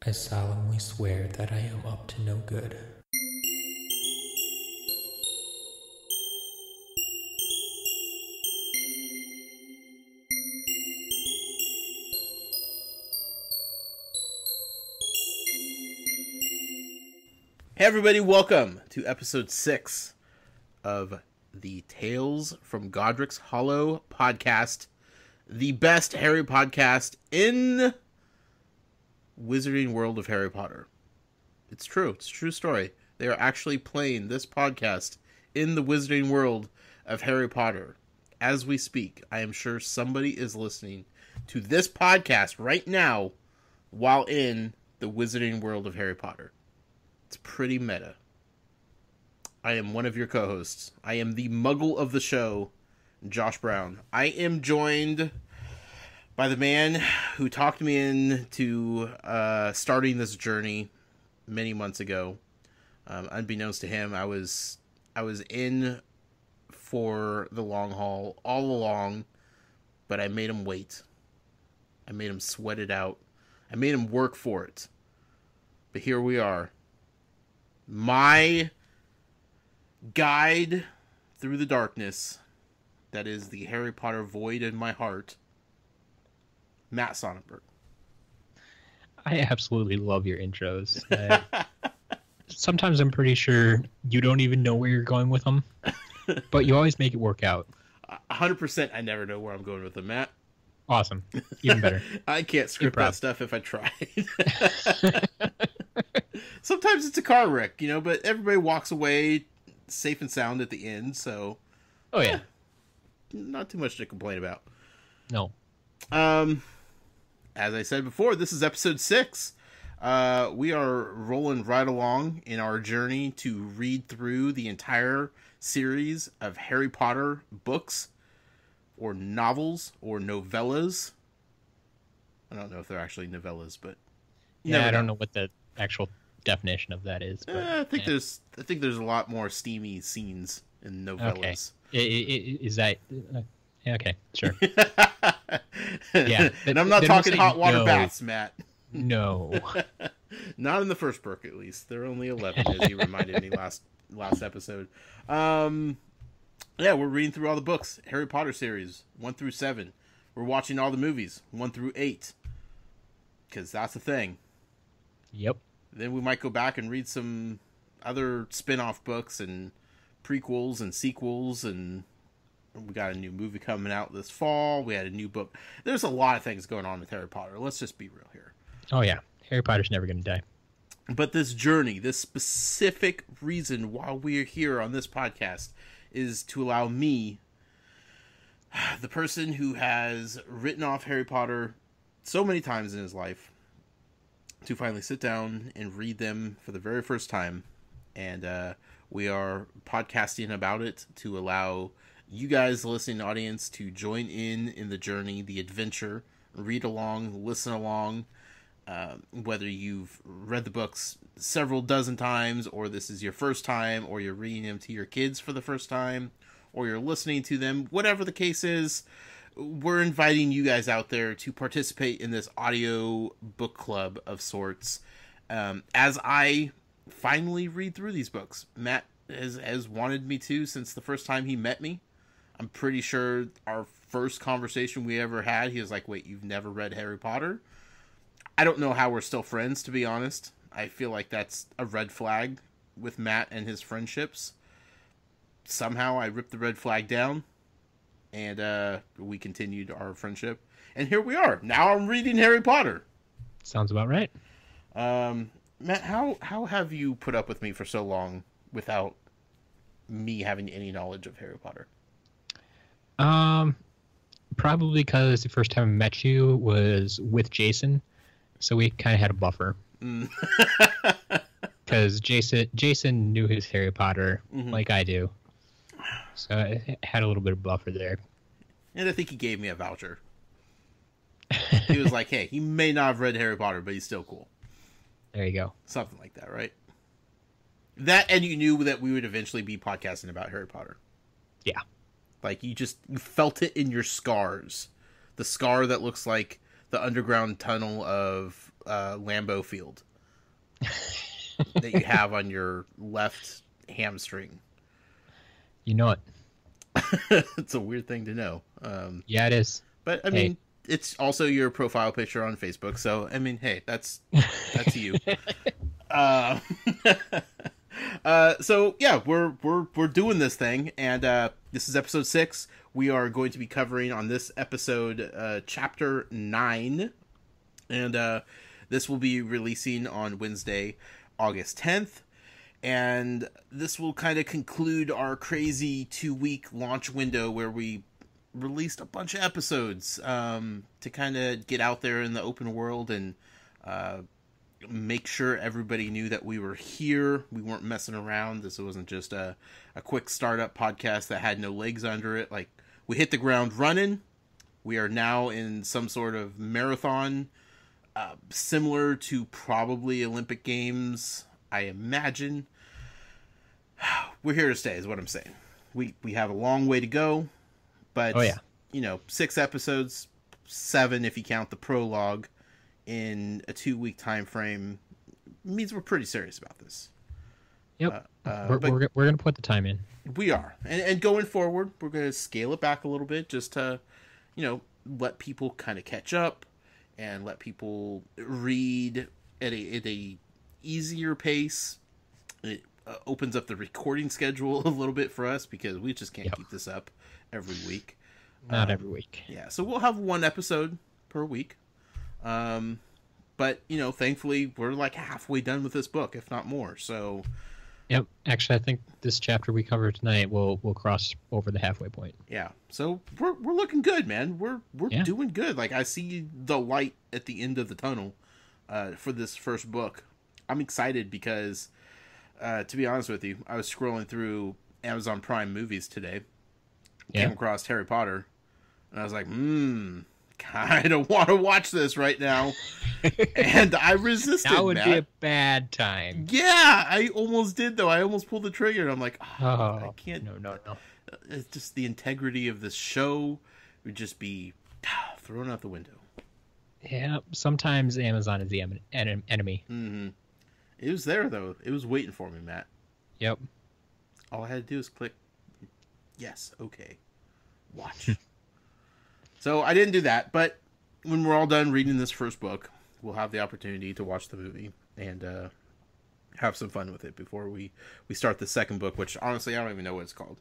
I solemnly swear that I am up to no good. Hey everybody, welcome to episode 6 of the Tales from Godric's Hollow podcast, the best Harry podcast in Wizarding World of Harry Potter. It's true, it's a true story. They are actually playing this podcast in the Wizarding World of Harry Potter. As we speak, I am sure somebody is listening to this podcast right now while in the Wizarding World of Harry Potter. It's pretty meta. I am one of your co-hosts. I am the muggle of the show, Josh Brown. I am joined by the man who talked me into starting this journey many months ago. Unbeknownst to him, I was in for the long haul all along, but I made him wait. I made him sweat it out. I made him work for it. But here we are. My guide through the darkness, that is the Harry Potter void in my heart, Matt Sonnenberg. I absolutely love your intros. Sometimes I'm pretty sure you don't even know where you're going with them, but you always make it work out. 100% I never know where I'm going with them, Matt. Awesome. Even better. I can't script that stuff if I tried. Sometimes it's a car wreck, but everybody walks away safe and sound at the end, so... Oh, yeah. Not too much to complain about. No. As I said before, this is episode 6. We are rolling right along in our journey to read through the entire series of Harry Potter books, or novels, or novellas. I don't know if they're actually novellas, but... Yeah, I don't know what the actual definition of that is. But, I think there's a lot more steamy scenes in novellas. Okay. Is that... okay, sure. Yeah. And I'm not talking hot water baths, Matt. No. Not in the first book, at least. They're only 11, as you reminded me last episode. Yeah, we're reading through all the books. Harry Potter series, 1 through 7. We're watching all the movies, 1 through 8. Because that's the thing. Yep. Then we might go back and read some other spin-off books and prequels and sequels, and we got a new movie coming out this fall. We had a new book. There's a lot of things going on with Harry Potter. Let's just be real here. Oh, yeah. Harry Potter's never going to die. But this journey, this specific reason why we're here on this podcast is to allow me, the person who has written off Harry Potter so many times in his life, to finally sit down and read them for the very first time. And we are podcasting about it to allow you guys, the listening audience, to join in the journey, the adventure, read along, listen along. Whether you've read the books several dozen times, or this is your first time, or you're reading them to your kids for the first time, or you're listening to them, whatever the case is, we're inviting you guys out there to participate in this audio book club of sorts. As I finally read through these books, Matt has wanted me to since the first time he met me. I'm pretty sure our first conversation we ever had, he was like, "Wait, you've never read Harry Potter?" I don't know how we're still friends, to be honest. I feel like that's a red flag with Matt and his friendships. Somehow I ripped the red flag down, and we continued our friendship. And here we are. Now I'm reading Harry Potter. Sounds about right. Matt, how have you put up with me for so long without me having any knowledge of Harry Potter? Probably because the first time I met you was with Jason. So we kind of had a buffer. Because Jason knew his Harry Potter like I do. So I had a little bit of buffer there. And I think he gave me a voucher. He was like, hey, he may not have read Harry Potter, but he's still cool. There you go. Something like that, right? That, and you knew that we would eventually be podcasting about Harry Potter. Yeah. Like, you felt it in your scars. The scar that looks like the underground tunnel of Lambeau field that you have on your left hamstring. You know it. It's a weird thing to know. Yeah, it is. But I mean, it's also your profile picture on Facebook. So I mean, hey, that's you. So yeah, we're doing this thing, and this is episode 6. We are going to be covering on this episode chapter 9, and this will be releasing on Wednesday, August 10th. And this will kind of conclude our crazy 2-week launch window where we released a bunch of episodes to kind of get out there in the open world and make sure everybody knew that we were here. We weren't messing around. This wasn't just a quick startup podcast that had no legs under it. Like, we hit the ground running. We are now in some sort of marathon similar to probably Olympic Games, I imagine. We're here to stay is what I'm saying. We have a long way to go, but 6 episodes, 7 if you count the prologue, in a 2-week time frame means we're pretty serious about this. Yep. We're going to put the time in. We are. And going forward, we're going to scale it back a little bit just to, let people kind of catch up and let people read at a easier pace. It opens up the recording schedule a little bit for us because we just can't keep this up every week. Not every week. Yeah, so we'll have 1 episode per week. But thankfully we're like halfway done with this book, if not more. So, yep. Actually, I think this chapter we cover tonight will cross over the halfway point. Yeah. So we're looking good, man. We're doing good. Like, I see the light at the end of the tunnel, for this first book. I'm excited because, to be honest with you, I was scrolling through Amazon Prime movies today, came across Harry Potter, and I was like, kind of want to watch this right now. And I resisted. That would be a bad time. Yeah, I almost did, though. I almost pulled the trigger, and I'm like, I can't. No. It's just the integrity of this show would just be thrown out the window. Yeah, sometimes Amazon is the enemy. Mm-hmm. It was there, though. It was waiting for me, Matt. Yep. All I had to do is click, yes, okay, watch. So I didn't do that, but when we're all done reading this first book, we'll have the opportunity to watch the movie and have some fun with it before we start the second book, which honestly I don't even know what it's called.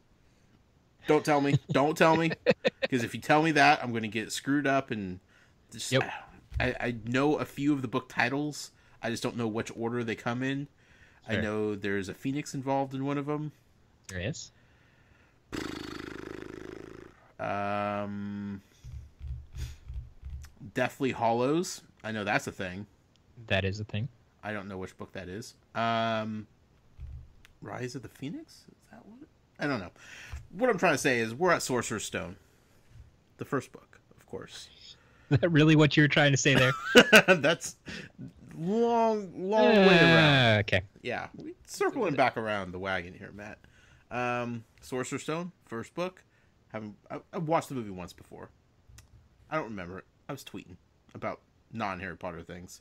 Don't tell me. Don't tell me. Because if you tell me that, I'm going to get screwed up. And just, I know a few of the book titles. I just don't know which order they come in. Sure. I know there's a phoenix involved in one of them. There is. Deathly Hollows. I know that's a thing. That is a thing. I don't know which book that is. Rise of the Phoenix? Is that what? I don't know. What I'm trying to say is we're at Sorcerer's Stone. The first book, of course. Is that really what you were trying to say there? That's long way around. Okay. Yeah. We're circling back around the wagon here, Matt. Sorcerer's Stone, first book. I've watched the movie once before. I don't remember it. I was tweeting about non-Harry Potter things.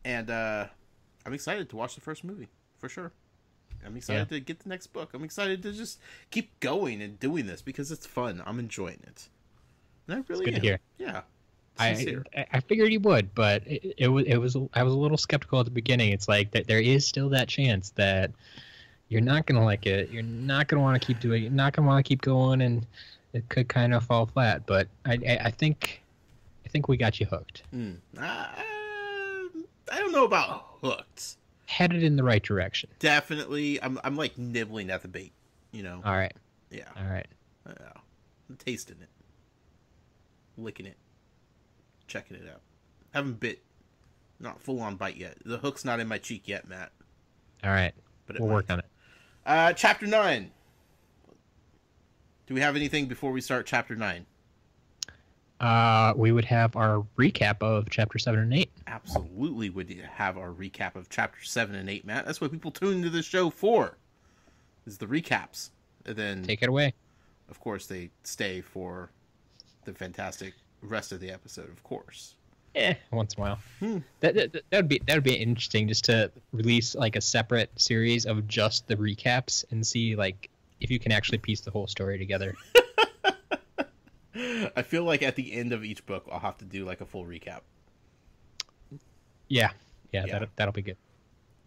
And I'm excited to watch the first movie, for sure. I'm excited to get the next book. I'm excited to just keep going and doing this because it's fun. I'm enjoying it. And I really it's good to hear. Yeah. I figured you would, but I was a little skeptical at the beginning. It's like that there is still that chance that you're not gonna like it. You're not gonna want to keep doing it. You're not gonna want to keep going, and it could kind of fall flat. But I think we got you hooked. I don't know about hooked. Headed in the right direction. Definitely. I'm like nibbling at the bait, All right. Yeah. All right. I'm tasting it. Licking it. Checking it out. Haven't bit. Not full on bite yet. The hook's not in my cheek yet, Matt. All right. But we'll work on it. Chapter 9. Do we have anything before we start chapter 9? We would have our recap of chapter 7 and 8. Absolutely would have our recap of chapter 7 and 8, Matt. That's what people tune into the show for, is the recaps. And then take it away. Of course, they stay for the fantastic rest of the episode, of course. Once in a while. That would be interesting, just to release like a separate series of just the recaps and see like if you can actually piece the whole story together. I feel like at the end of each book, I'll have to do like a full recap. Yeah. That'll be good.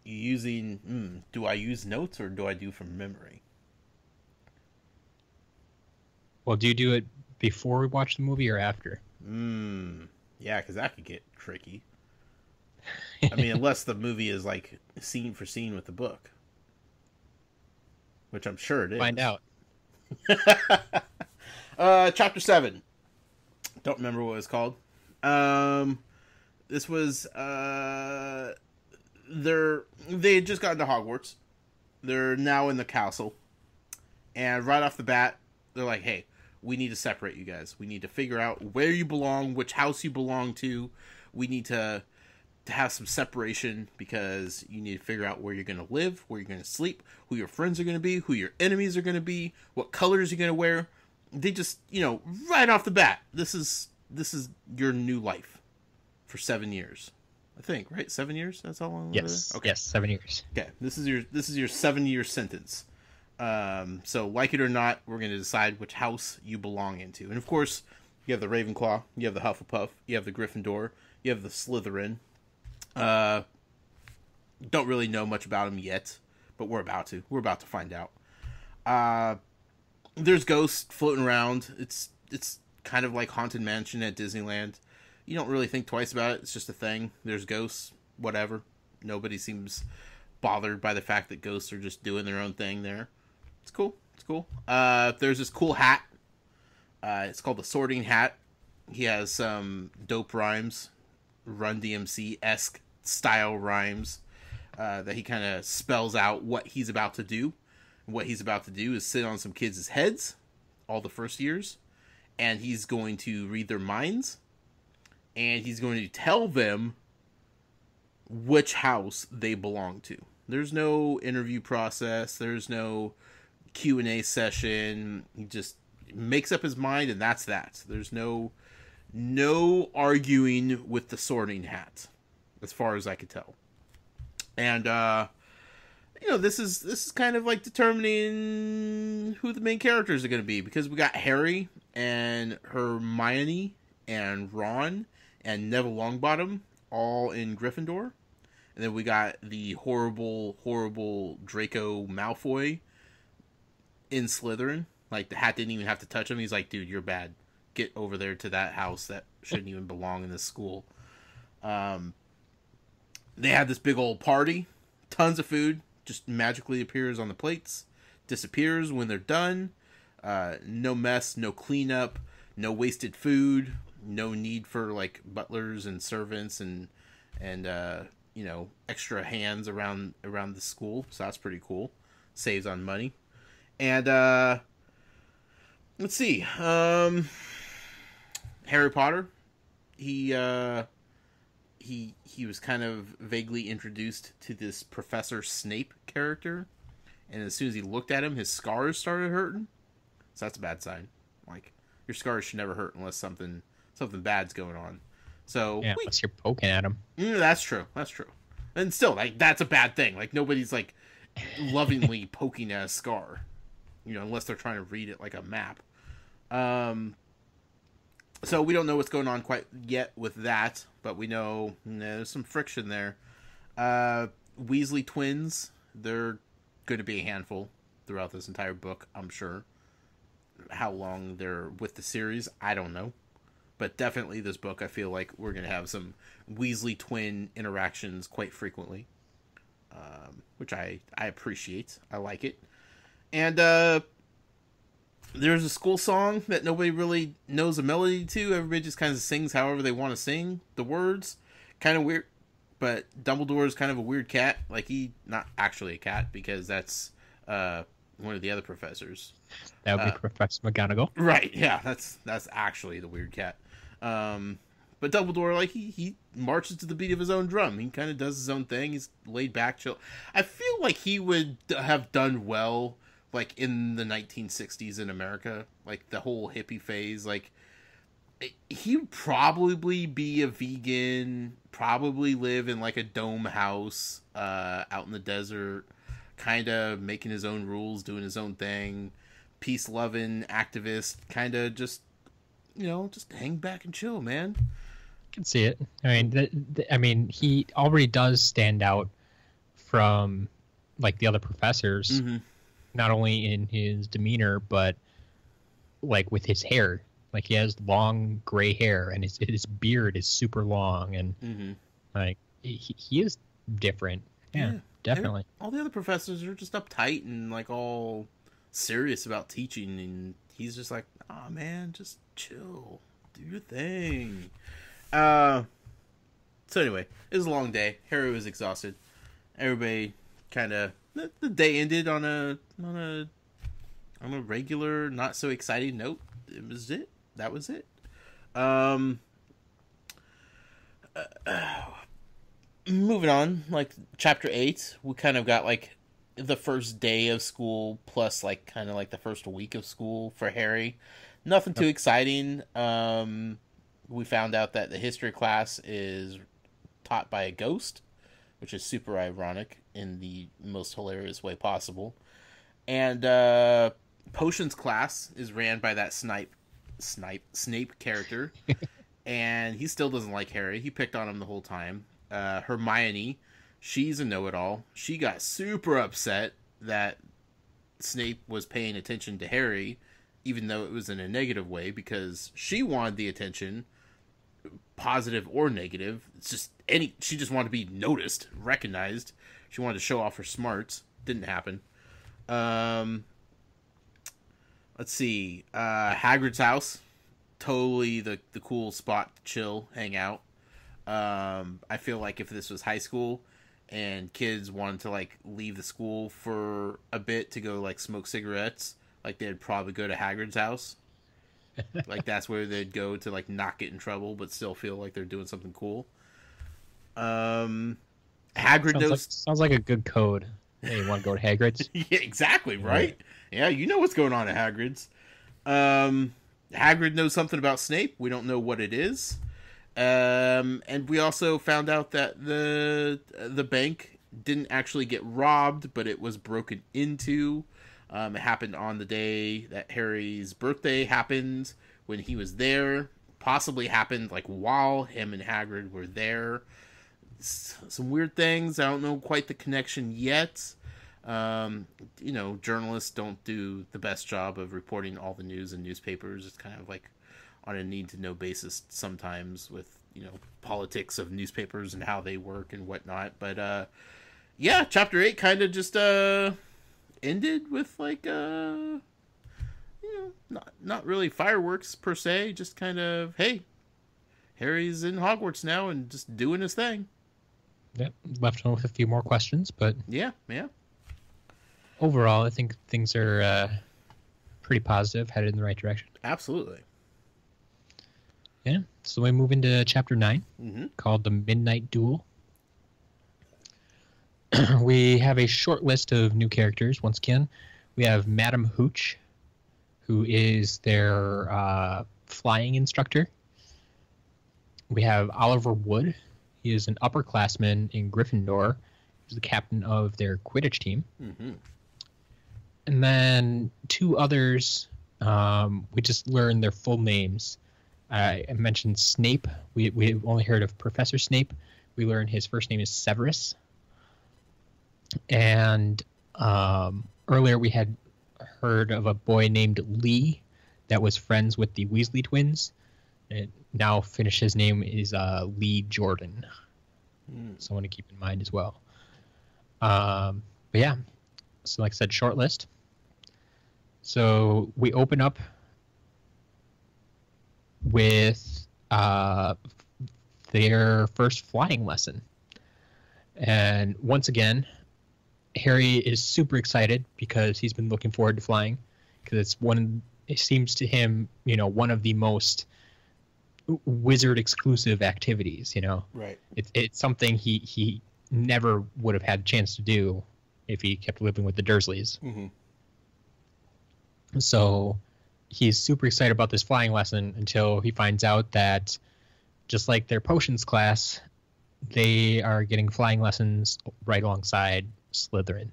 Do I use notes or do I do from memory? Well, do you do it before we watch the movie or after? Yeah, because that could get tricky. I mean, unless the movie is like scene for scene with the book, which I'm sure it is. Find out. Chapter 7. Don't remember what it was called. This was they had just gotten to Hogwarts. They're now in the castle, and right off the bat, they're like, "Hey, we need to separate you guys. We need to figure out where you belong, which house you belong to. We need to have some separation because you need to figure out where you're going to live, where you're going to sleep, who your friends are going to be, who your enemies are going to be, what colors you're going to wear." They just, right off the bat, this is your new life for 7 years. I think, right? 7 years? That's how long? Yes. Okay. Yes, 7 years. Okay. This is your 7-year sentence. So like it or not, we're going to decide which house you belong into. And of course, you have the Ravenclaw, you have the Hufflepuff, you have the Gryffindor, you have the Slytherin. Don't really know much about them yet, but we're about to. We're about to find out. There's ghosts floating around. It's kind of like Haunted Mansion at Disneyland. You don't really think twice about it. It's just a thing. There's ghosts, whatever. Nobody seems bothered by the fact that ghosts are just doing their own thing there. It's cool. It's cool. There's this cool hat. It's called the Sorting Hat. He has some dope rhymes, Run DMC-esque style rhymes, that he kind of spells out what he's about to do. What he's about to do is sit on some kids' heads, all the first years, and he's going to read their minds, and he's going to tell them which house they belong to. There's no interview process. There's no Q&A session. He just makes up his mind, and that's that. There's no arguing with the Sorting Hat, as far as I could tell. And this is kind of like determining who the main characters are going to be, because we got Harry and Hermione and Ron and Neville Longbottom all in Gryffindor. And then we got the horrible Draco Malfoy in Slytherin. Like, the hat didn't even have to touch him. He's like, dude, you're bad. Get over there to that house that shouldn't even belong in this school. They had this big old party. Tons of food. Just magically appears on the plates. Disappears when they're done. No mess, no cleanup, no wasted food. No need for, like, butlers and servants and extra hands around the school. So that's pretty cool. Saves on money. And let's see. Harry Potter. He was kind of vaguely introduced to this Professor Snape character, and as soon as he looked at him, his scars started hurting. So that's a bad sign. Like, your scars should never hurt unless something bad's going on. So yeah, unless you're poking at him. That's true. And still, like, that's a bad thing. Like, nobody's like lovingly poking at a scar, unless they're trying to read it like a map. So we don't know what's going on quite yet with that, but we know there's some friction there. Weasley twins, they're going to be a handful throughout this entire book, I'm sure. How long they're with the series, I don't know. But definitely this book, I feel like we're going to have some Weasley twin interactions quite frequently, which I appreciate. I like it. And there's a school song that nobody really knows a melody to. Everybody just kind of sings however they want to sing the words. Kind of weird. But Dumbledore is kind of a weird cat. Like, he not actually a cat, because that's one of the other professors. That would be Professor McGonagall. Right, yeah. That's actually the weird cat. But Dumbledore, like, he marches to the beat of his own drum. He kind of does his own thing. He's laid back, chill. I feel like he would have done well, like, in the 1960s in America, like the whole hippie phase. Like, He'd probably be a vegan, probably live in like a dome house out in the desert, kind of making his own rules, doing his own thing, peace loving activist, kind of just, just hang back and chill, man. I can see it. I mean, he already does stand out from like the other professors, not only in his demeanor, but like with his hair. Like he has long gray hair, and his beard is super long, and like he is different. Yeah, definitely. All the other professors are just uptight and like all serious about teaching, and he's just like, "Oh man, just chill, do your thing." So anyway, it was a long day. Harry was exhausted. Everybody kind of the day ended on a regular, not so exciting note. That was it. Moving on, like chapter 8, we kind of got like the first day of school plus like kind of like the first week of school for Harry. Nothing too exciting. We found out that the history class is taught by a ghost, which is super ironic in the most hilarious way possible. And potions class is ran by that Snape character, and he still doesn't like Harry. He picked on him the whole time. Hermione, she's a know-it-all. She got super upset that Snape was paying attention to Harry, even though it was in a negative way, because she wanted the attention, positive or negative. It's just she just wanted to be noticed, recognized. She wanted to show off her smarts. Didn't happen. Let's see. Hagrid's house. Totally the cool spot to chill, hang out. I feel like if this was high school and kids wanted to like leave the school for a bit to go like smoke cigarettes, like they'd probably go to Hagrid's house. Like that's where they'd go to like not get in trouble but still feel like they're doing something cool. Hagrid sounds like a good code. Hey, you want to go to Hagrid's? Yeah, exactly, right? Yeah, you know what's going on at Hagrid's. Hagrid knows something about Snape. We don't know what it is. And we also found out that the bank didn't actually get robbed, but it was broken into. It happened on the day that Harry's birthday happened, when he was there. Possibly happened like while him and Hagrid were there. Some weird things. I don't know quite the connection yet. Journalists don't do the best job of reporting all the news in newspapers. It's kind of like on a need-to-know basis sometimes with, politics of newspapers and how they work and whatnot. But, yeah, Chapter 8 kind of just ended with, like, not really fireworks per se. Just kind of, hey, Harry's in Hogwarts now and just doing his thing. Yep, left him with a few more questions, but... Yeah. Overall, I think things are pretty positive, headed in the right direction. Absolutely. Yeah, so we move into Chapter 9, called The Midnight Duel. We have a short list of new characters. Once again, we have Madam Hooch, who is their flying instructor. We have Oliver Wood. He is an upperclassman in Gryffindor. He's the captain of their Quidditch team. And then two others, we just learned their full names. I mentioned Snape. We've only heard of Professor Snape. We learned his first name is Severus. And earlier we had heard of a boy named Lee that was friends with the Weasley twins. And now finished his name is Lee Jordan. Someone to keep in mind as well. But yeah, so like I said, short list. So we open up with their first flying lesson. And once again, Harry is super excited because he's been looking forward to flying, because it seems to him, one of the most wizard exclusive activities, Right. It's something he never would have had a chance to do if he kept living with the Dursleys. So he's super excited about this flying lesson until he finds out that just like their potions class, they are getting flying lessons right alongside Slytherin.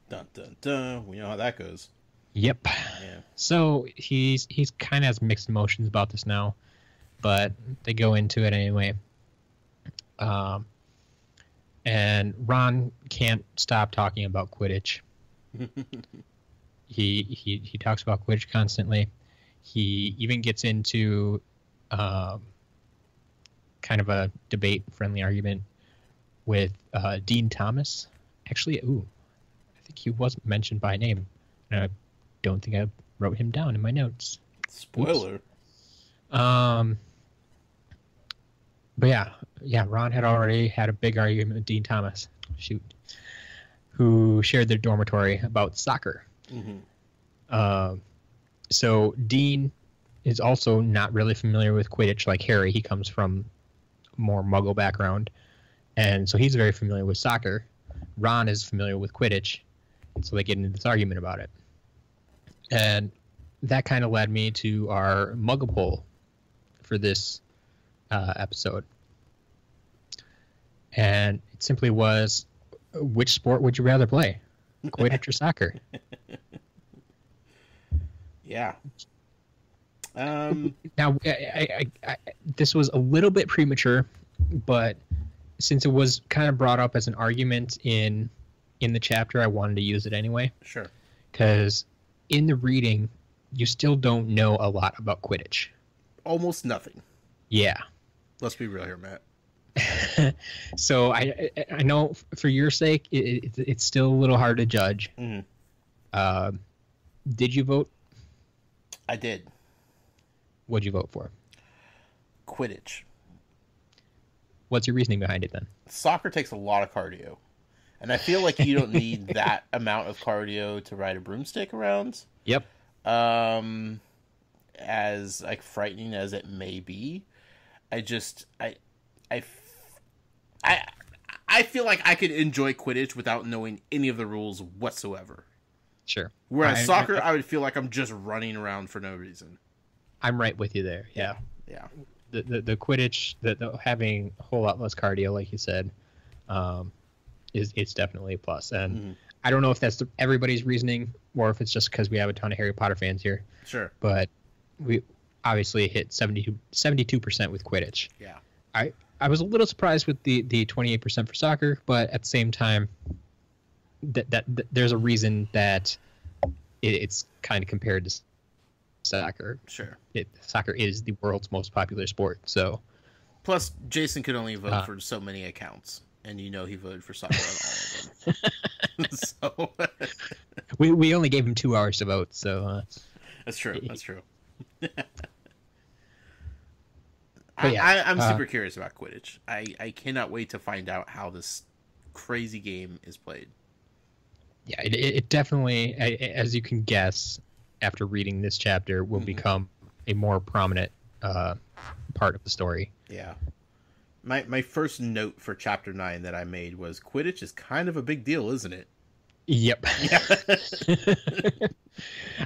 Dun dun dun. We know how that goes. Yep. Yeah. So he's kind of has mixed emotions about this now, but they go into it anyway. And Ron can't stop talking about Quidditch. He talks about Quidditch constantly. He even gets into kind of a debate-friendly argument with Dean Thomas. Actually, I think he wasn't mentioned by name. And I don't think I wrote him down in my notes. Spoiler. But yeah, Ron had already had a big argument with Dean Thomas, who shared their dormitory about soccer. Mm-hmm. So Dean is also not really familiar with Quidditch like Harry. He comes from a more Muggle background, and so he's very familiar with soccer. Ron is familiar with Quidditch, and so they get into this argument about it. And that kind of led me to our Muggle poll for this episode. And it simply was, which sport would you rather play? Quidditch or soccer? Yeah. Now, I this was a little bit premature, but since it was kind of brought up as an argument in the chapter, I wanted to use it anyway. Sure. Because in the reading, you still don't know a lot about Quidditch. Almost nothing. Yeah. Let's be real here, Matt. So I know for your sake, it's still a little hard to judge. Mm-hmm. Did you vote? I did. What'd you vote for? Quidditch. What's your reasoning behind it then? Soccer takes a lot of cardio. And I feel like you don't need that amount of cardio to ride a broomstick around. Yep. As like frightening as it may be, I feel like I could enjoy Quidditch without knowing any of the rules whatsoever. Sure. Whereas soccer, I would feel like I'm just running around for no reason. I'm right with you there. Yeah. Yeah. The Quidditch, the having a whole lot less cardio, like you said, it's definitely a plus. And I don't know if that's everybody's reasoning or if it's just because we have a ton of Harry Potter fans here. Sure. But we obviously hit 72% with Quidditch. Yeah. I was a little surprised with the 28% for soccer, but at the same time, that there's a reason that it's kind of compared to soccer. Sure. Soccer is the world's most popular sport, so. Plus, Jason could only vote for so many accounts, and you know he voted for soccer on all of them. So we only gave him 2 hours to vote, so. That's true. That's true. I'm super curious about Quidditch. I cannot wait to find out how this crazy game is played. Yeah, it definitely, as you can guess, after reading this chapter, will become a more prominent part of the story. Yeah. My first note for chapter 9 that I made was Quidditch is kind of a big deal, isn't it? Yep. Yeah.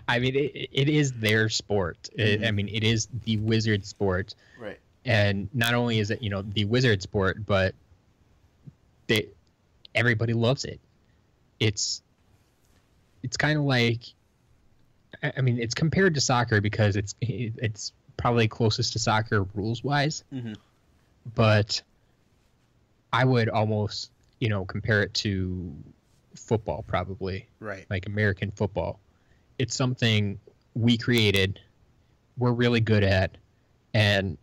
I mean, it is their sport. I mean, it is the wizard sport. Right. And not only is it, the wizard sport, but everybody loves it. It's kind of like, I mean, it's compared to soccer because it's probably closest to soccer rules wise. Mm-hmm. But I would almost, compare it to football probably. Right. Like American football. It's something we created, we're really good at, and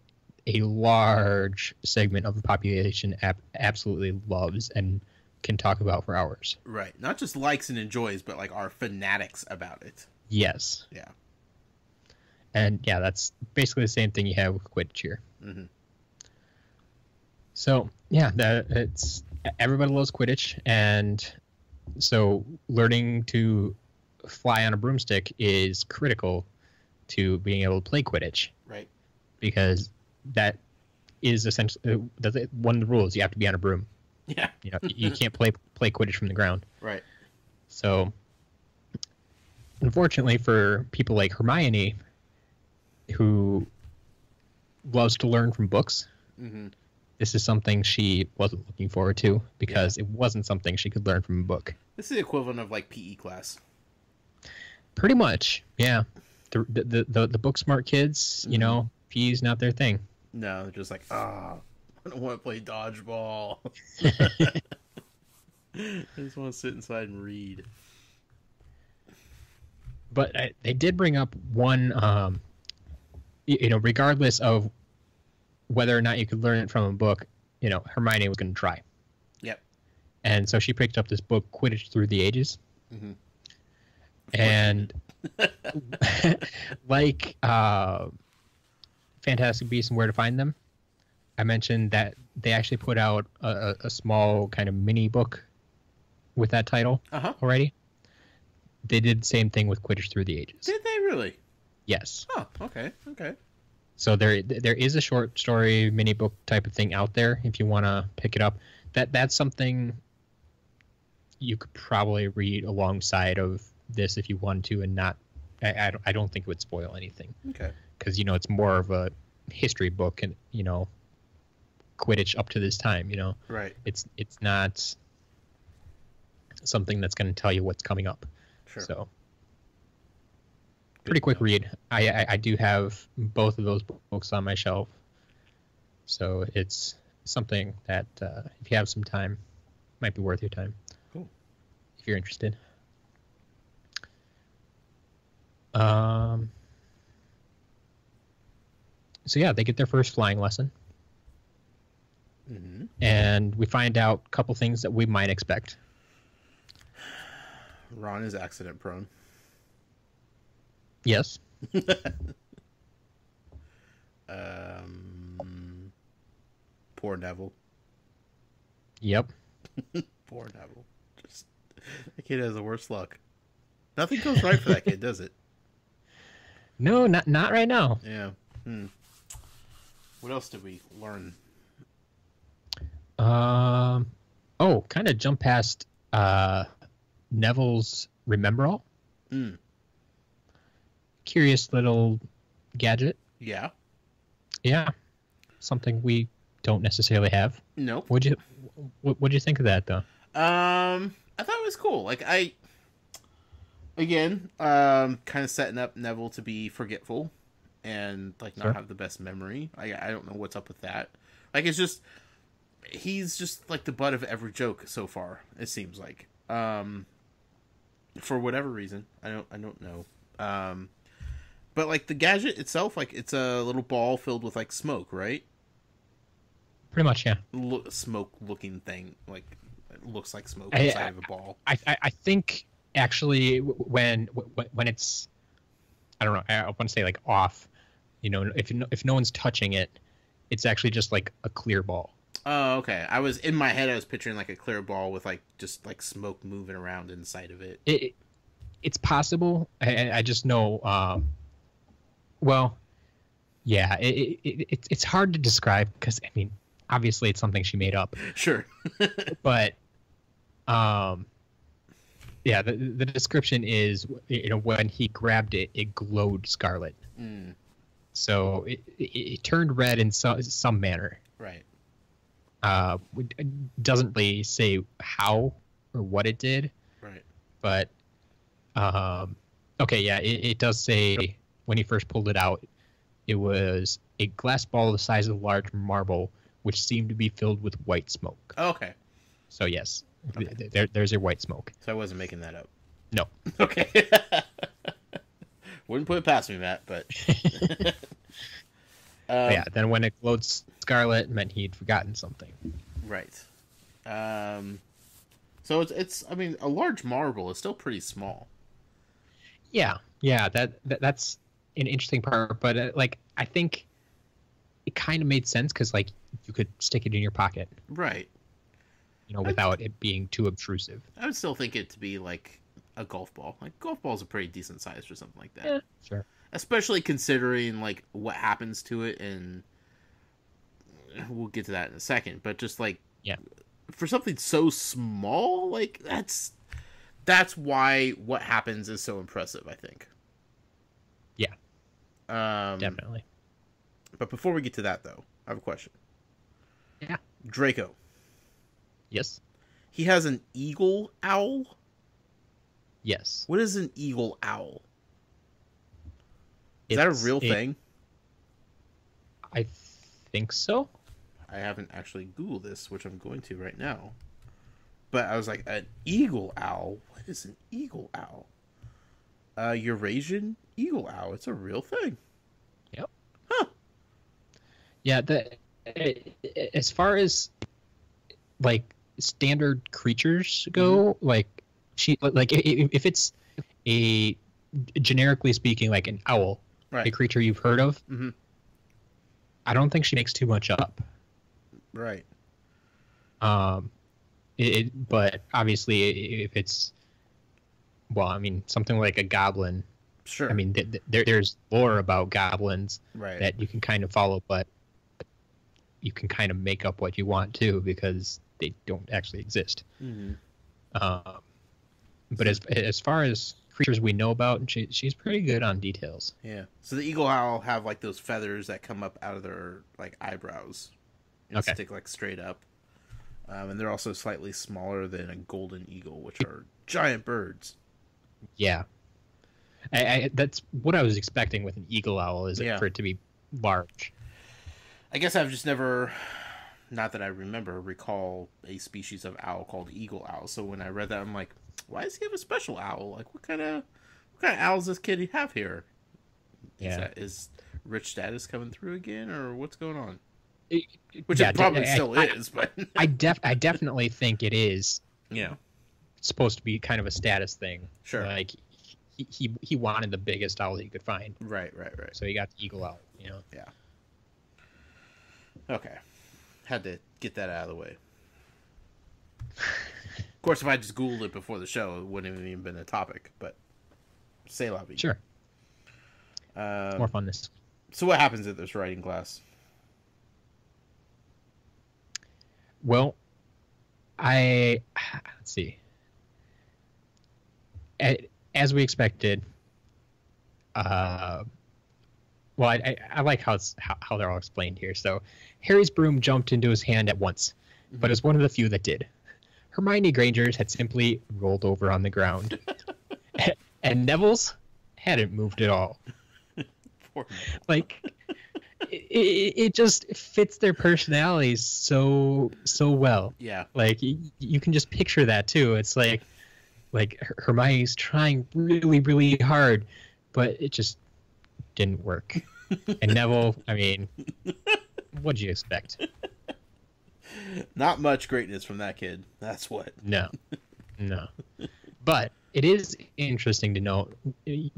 a large segment of the population absolutely loves and can talk about for hours. Right. Not just likes and enjoys, but like are fanatics about it. Yes. Yeah. And yeah, that's basically the same thing you have with Quidditch here. Mm-hmm. So yeah, it's everybody loves Quidditch, and so learning to fly on a broomstick is critical to being able to play Quidditch. Right. Because that is essentially one of the rules. You have to be on a broom. Yeah. You can't play Quidditch from the ground. Right. So unfortunately for people like Hermione, who loves to learn from books, this is something she wasn't looking forward to because it wasn't something she could learn from a book. This is the equivalent of like PE class. Pretty much, yeah. The book smart kids, you know, PE's not their thing. No, they're just like, I don't want to play dodgeball. I just want to sit inside and read. But they did bring up one, regardless of whether or not you could learn it from a book, Hermione was going to try. Yep. And so she picked up this book, Quidditch Through the Ages. Mm-hmm. And like Fantastic Beasts and Where to Find Them, I mentioned that they actually put out a small kind of mini book with that title already. They did the same thing with Quidditch Through the Ages. Did they really? Yes. Oh, okay. So there is a short story mini book type of thing out there if you want to pick it up. That's something you could probably read alongside of this if you wanted to, and not. I don't think it would spoil anything. Okay. Because it's more of a history book, and Quidditch up to this time. Right. It's not something that's going to tell you what's coming up. Sure. So. Pretty quick read. I do have both of those books on my shelf, so it's something that if you have some time, might be worth your time. Cool. If you're interested. So yeah, they get their first flying lesson, and we find out a couple things that we might expect. Ron is accident prone. Yes. Poor Neville. Yep. Poor Neville. Just that kid has the worst luck. Nothing goes right for that kid, does it? No, not right now. Yeah. What else did we learn? Kind of jump past Neville's Remember All. Curious little gadget. Yeah. Something we don't necessarily have. Nope. What'd you think of that though? I thought it was cool. Like kind of setting up Neville to be forgetful and like not have the best memory. I don't know what's up with that. Like he's just like the butt of every joke so far. It seems like for whatever reason. I don't know. But like the gadget itself, like it's a little ball filled with like smoke, right? Pretty much, yeah. Smoke looking thing, like it looks like smoke inside of a ball. I think actually when it's, I don't know, I want to say like off, if no one's touching it, it's actually just like a clear ball. Oh, okay. I was in my head. I was picturing like a clear ball with like just like smoke moving around inside of it. It's possible. I just know. Well, yeah. It's hard to describe because I mean, obviously, it's something she made up. Sure. But, yeah. The description is, when he grabbed it, it glowed scarlet. So it turned red in some manner. Right. It doesn't really say how or what it did. Right. But okay, yeah, it does say when he first pulled it out, it was a glass ball the size of a large marble, which seemed to be filled with white smoke. Oh, okay. So yes, okay. There's your white smoke. So I wasn't making that up. No. Okay. Wouldn't put it past me, Matt, but yeah. Then when it glowed scarlet, it meant he'd forgotten something. Right. So it's I mean, a large marble is still pretty small. Yeah. That's an interesting part, but like I think it kind of made sense because like you could stick it in your pocket, right? Without it being too obtrusive. I would still think it to be like a golf ball. Like golf balls are pretty decent size for something like that. Yeah, sure. Especially considering like what happens to it, and we'll get to that in a second. But just like for something so small, like that's that's why what happens is so impressive, I think. Yeah. Definitely. But before we get to that, though, I have a question. Yeah. Draco. Yes. He has an eagle owl? Yes. What is an eagle owl? Is that a real thing? I think so. I haven't actually Googled this, which I'm going to right now. But I was like, an eagle owl? What is an eagle owl? Eurasian eagle owl. It's a real thing. Yep. Huh. Yeah, as far as like standard creatures go, like if it's a generically speaking like an owl, Right. a creature you've heard of, Mm-hmm. I don't think she makes too much up. Right. But obviously if it's, well, I mean, something like a goblin. Sure. I mean, there's lore about goblins right. that you can kind of follow, but you can kind of make up what you want too because they don't actually exist. Mm-hmm. But as far as creatures we know about, she's pretty good on details. Yeah. So the eagle owl have like those feathers that come up out of their like eyebrows and Okay. stick like straight up. And they're also slightly smaller than a golden eagle, which are giant birds. Yeah. I that's what I was expecting with an eagle owl, is Yeah. for it to be large. I guess I've just never, not that I recall a species of owl called eagle owl. So when I read that, I'm like, why does he have a special owl? Like, what kind of owls does this kid have here? Yeah. Is rich status coming through again, or what's going on? Which it probably still is, but I definitely think it is. Yeah. Supposed to be kind of a status thing. Sure. Like he wanted the biggest owl he could find. Right. So he got the eagle owl, you know. Yeah. Okay. Had to get that out of the way. Of course, if I just Googled it before the show, it wouldn't have even been a topic, but say la vie. Sure. It's more fun this. So what happens at this writing class? Well, let's see. As we expected, well, I like how they're all explained here. So, Harry's broom jumped into his hand at once, but it's one of the few that did. Hermione Granger's had simply rolled over on the ground, and Neville's hadn't moved at all. Poor Neville. Like, it just fits their personalities so well. Yeah. Like you can just picture that too. It's like Hermione's trying really, really hard, but it just didn't work. And Neville, I mean, what'd you expect? Not much greatness from that kid. That's what. No. But it is interesting to know,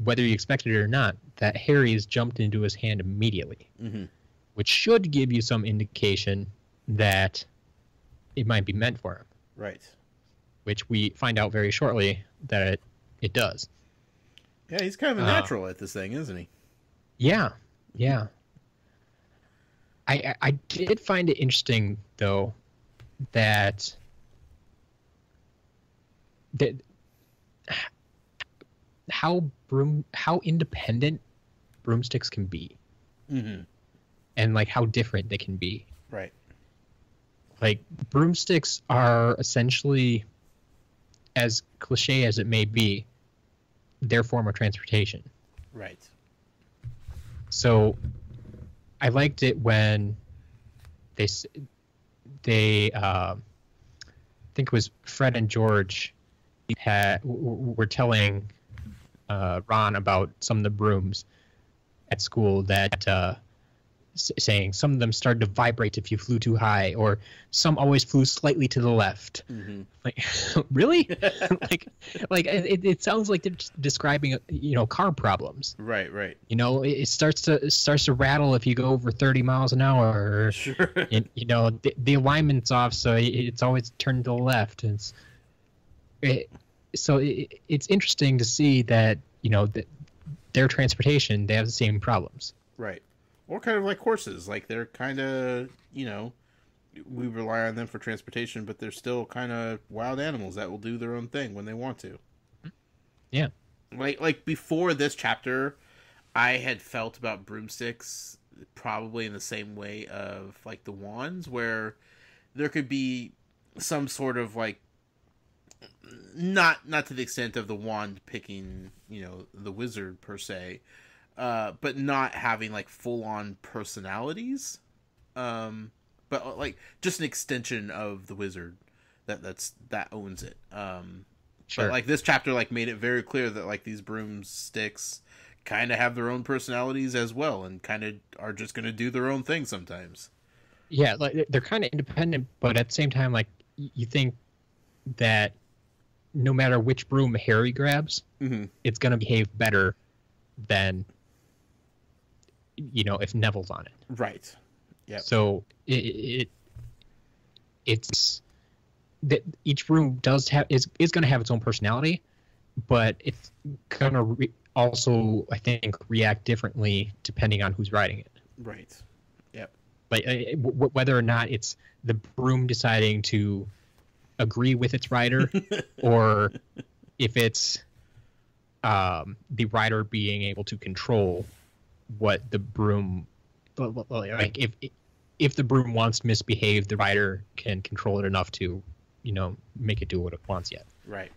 whether you expected it or not, that Harry's jumped into his hand immediately, which should give you some indication that it might be meant for him. Right. Which we find out very shortly that it does. Yeah, he's kind of a natural at this thing, isn't he? Yeah. I did find it interesting, though, that how independent broomsticks can be, and like how different they can be. Right. Like broomsticks are essentially, as cliche as it may be, their form of transportation. Right. So I liked it when they I think it was Fred and George were telling Ron about some of the brooms at school that saying some of them started to vibrate if you flew too high, or some always flew slightly to the left. Like, really? like it sounds like they're just describing car problems. Right. It starts to rattle if you go over 30 miles an hour. Sure. And, the alignment's off, so it's always turned to the left. So it's interesting to see that that their transportation, they have the same problems. Right. Or kind of like horses. Like they're kind of, we rely on them for transportation, but they're still kind of wild animals that will do their own thing when they want to. Yeah. Like before this chapter, I had felt about broomsticks probably in the same way of like the wands, where there could be some sort of like not to the extent of the wand picking, the wizard per se, but not having like full on personalities, but like just an extension of the wizard that owns it. Sure. But like this chapter like made it very clear that like these broomsticks kind of have their own personalities as well, and kind of are just going to do their own thing sometimes. Yeah, like they're kind of independent, but at the same time, like you think that no matter which broom Harry grabs, it's going to behave better than if Neville's on it. Right. Yeah. So it's that each broom is going to have its own personality, but it's going to also, I think, react differently depending on who's riding it. Right. Yep. Like whether or not it's the broom deciding to agree with its rider, or if it's the rider being able to control what the broom, like if the broom wants to misbehave, the rider can control it enough to make it do what it wants yet. Right.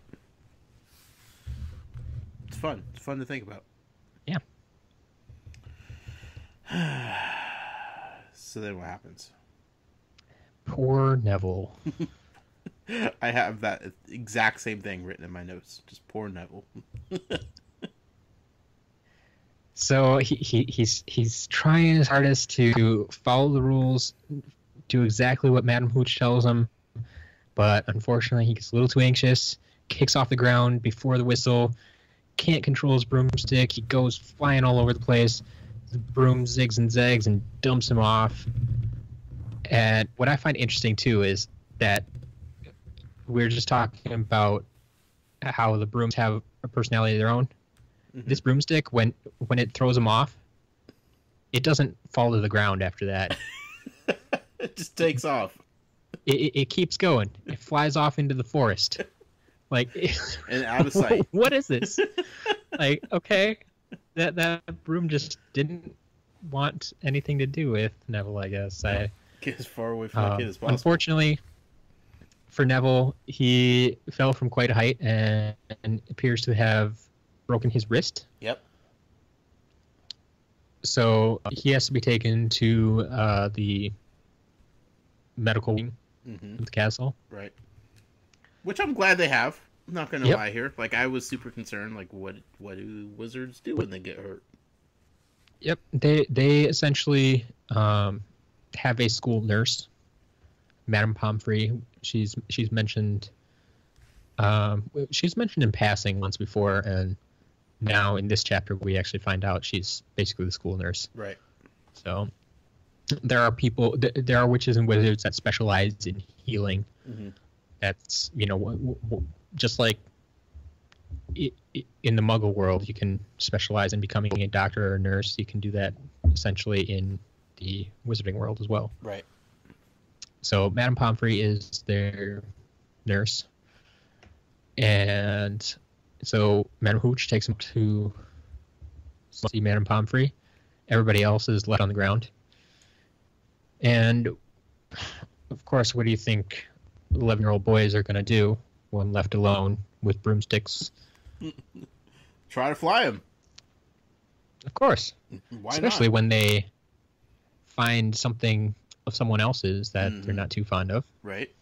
It's fun. It's fun to think about. Yeah. So then what happens? Poor Neville. I have that exact same thing written in my notes. Just poor Neville. So he's trying his hardest to follow the rules, do exactly what Madam Hooch tells him, but unfortunately he gets a little too anxious, kicks off the ground before the whistle, can't control his broomstick, he goes flying all over the place, the broom zigs and zags and dumps him off. And what I find interesting too is that we're just talking about how the brooms have a personality of their own. Mm-hmm. This broomstick, when it throws him off, it doesn't fall to the ground after that. It just takes off. It keeps going. It flies off into the forest. Like, and out of sight. What is this? Like, okay, that broom just didn't want anything to do with Neville, I guess. Get as far away from the kid as possible. Unfortunately for Neville, he fell from quite a height and appears to have broken his wrist. Yep. So he has to be taken to the medical wing of the castle. Right. Which I'm glad they have. I'm not going to lie here. Like, I was super concerned. Like, what do wizards do when they get hurt? Yep. They essentially have a school nurse, Madame Pomfrey. She's mentioned. She's mentioned in passing once before, and now in this chapter we actually find out she's basically the school nurse. Right. So there are witches and wizards that specialize in healing. Mm-hmm. That's just like in the Muggle world, you can specialize in becoming a doctor or a nurse. You can do that essentially in the wizarding world as well. Right. So Madame Pomfrey is their nurse. And so Madame Hooch takes him to see Madame Pomfrey. Everybody else is left on the ground. And, of course, what do you think 11-year-old boys are going to do when left alone with broomsticks? Try to fly them. Of course. Why Especially not? when they find something of someone else's that they're not too fond of. Right.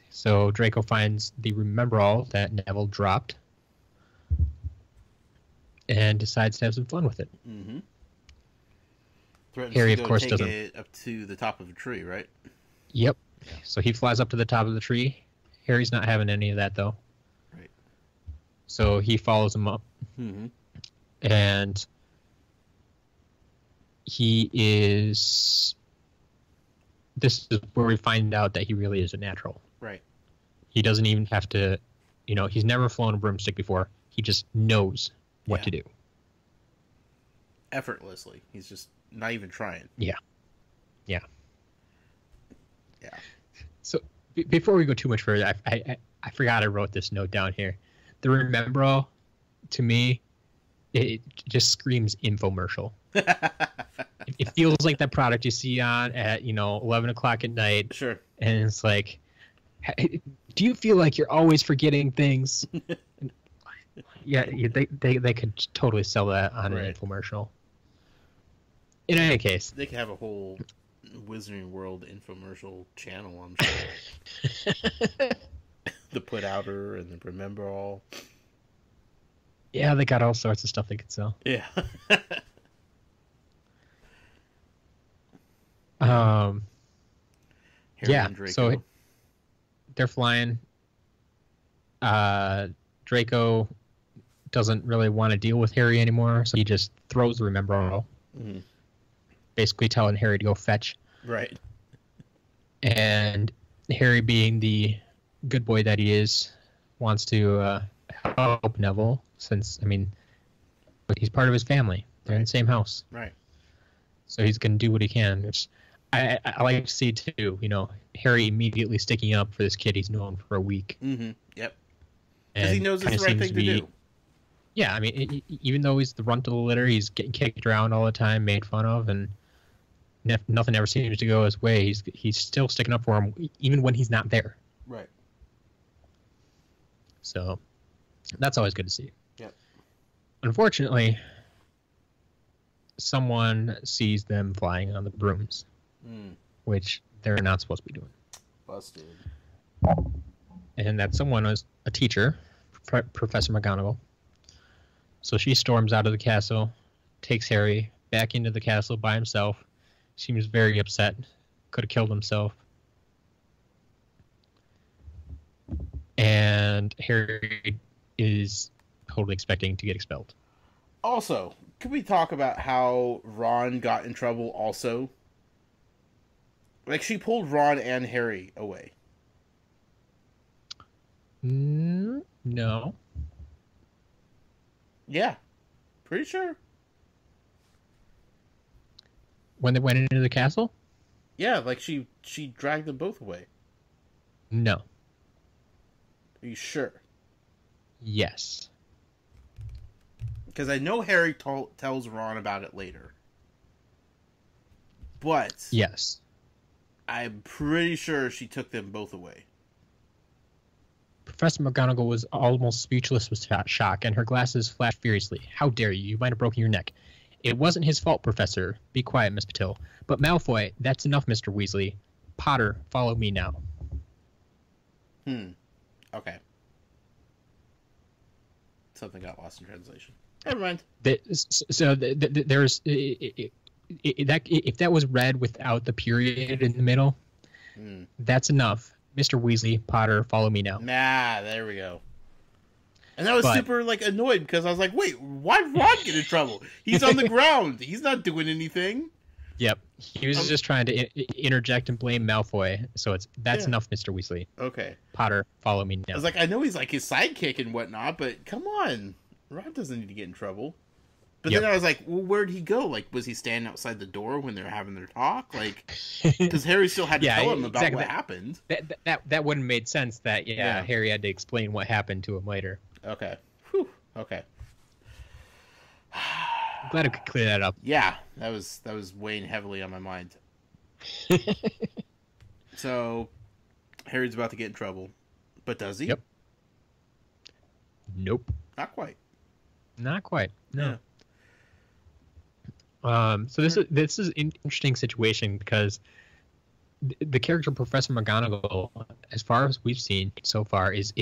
So Draco finds the Remember-All that Neville dropped and decides to have some fun with it. Mm-hmm. Harry, of course, take doesn't. It up to the top of a tree, right? Yep. So he flies up to the top of the tree. Harry's not having any of that, though. Right. So he follows him up. Mm-hmm. And he is... This is where we find out that he really is a natural. Right. He doesn't even have to... he's never flown a broomstick before. He just knows what to do. Effortlessly. He's just not even trying. Yeah. Yeah. So before we go too much further, I forgot I wrote this note down here. the Remember All, to me, it just screams infomercial. It feels like that product you see on at 11 o'clock at night. Sure. And it's like, do you feel like you're always forgetting things? Yeah, they could totally sell that on an infomercial. In any case, they could have a whole Wizarding World infomercial channel, I'm sure. The Put Outer and the Remember All. Yeah, they got all sorts of stuff they could sell. Yeah. Yeah. So they're flying. Draco doesn't really want to deal with Harry anymore, so he just throws the Remember All. Mm-hmm. Basically telling Harry to go fetch. Right. And Harry, being the good boy that he is, wants to help Neville, since, he's part of his family. They're in the same house. Right. So he's going to do what he can. Which I like to see, too, Harry immediately sticking up for this kid he's known for a week. Mm-hmm. Yep. Because he knows it's the right thing to do. Yeah, even though he's the runt of the litter, he's getting kicked around all the time, made fun of, and nothing ever seems to go his way. He's still sticking up for him, even when he's not there. Right. So that's always good to see. Yep. Unfortunately, someone sees them flying on the brooms, which they're not supposed to be doing. Busted. And that someone was a teacher, Professor McGonagall. So she storms out of the castle, takes Harry back into the castle by himself. Seems very upset. Could have killed himself. And Harry is totally expecting to get expelled. Also, could we talk about how Ron got in trouble also? Like, she pulled Ron and Harry away. No. Yeah. Pretty sure. When they went into the castle? Yeah, like she dragged them both away. No. Are you sure? Yes. Because I know Harry tells Ron about it later. But... Yes. I'm pretty sure she took them both away. Professor McGonagall was almost speechless with shock, and her glasses flashed furiously. How dare you? You might have broken your neck. It wasn't his fault, Professor. Be quiet, Miss Patil. But Malfoy, that's enough, Mr. Weasley. Potter, follow me now. Okay. Something got lost in translation. Never mind. There's... if that was read without the period in the middle, that's enough. Mr. Weasley, Potter, follow me now. Nah, there we go. And I was super annoyed because I was like, wait, why did Ron get in trouble? He's on the ground. He's not doing anything. Yep. He was just trying to interject and blame Malfoy. So that's enough, Mr. Weasley. Okay. Potter, follow me now. I was like, I know he's like his sidekick and whatnot, but come on. Ron doesn't need to get in trouble. But then I was like, well, where'd he go? Like, was he standing outside the door when they were having their talk? Like, because Harry still had to tell him about what happened. That wouldn't have made sense that, Harry had to explain what happened to him later. Okay. Whew. Okay. I'm glad I could clear that up. Yeah, that was weighing heavily on my mind. So, Harry's about to get in trouble. But does he? Yep. Nope. Not quite. Not quite. No. Yeah. So this is an interesting situation because the character Professor McGonagall, as far as we've seen so far, is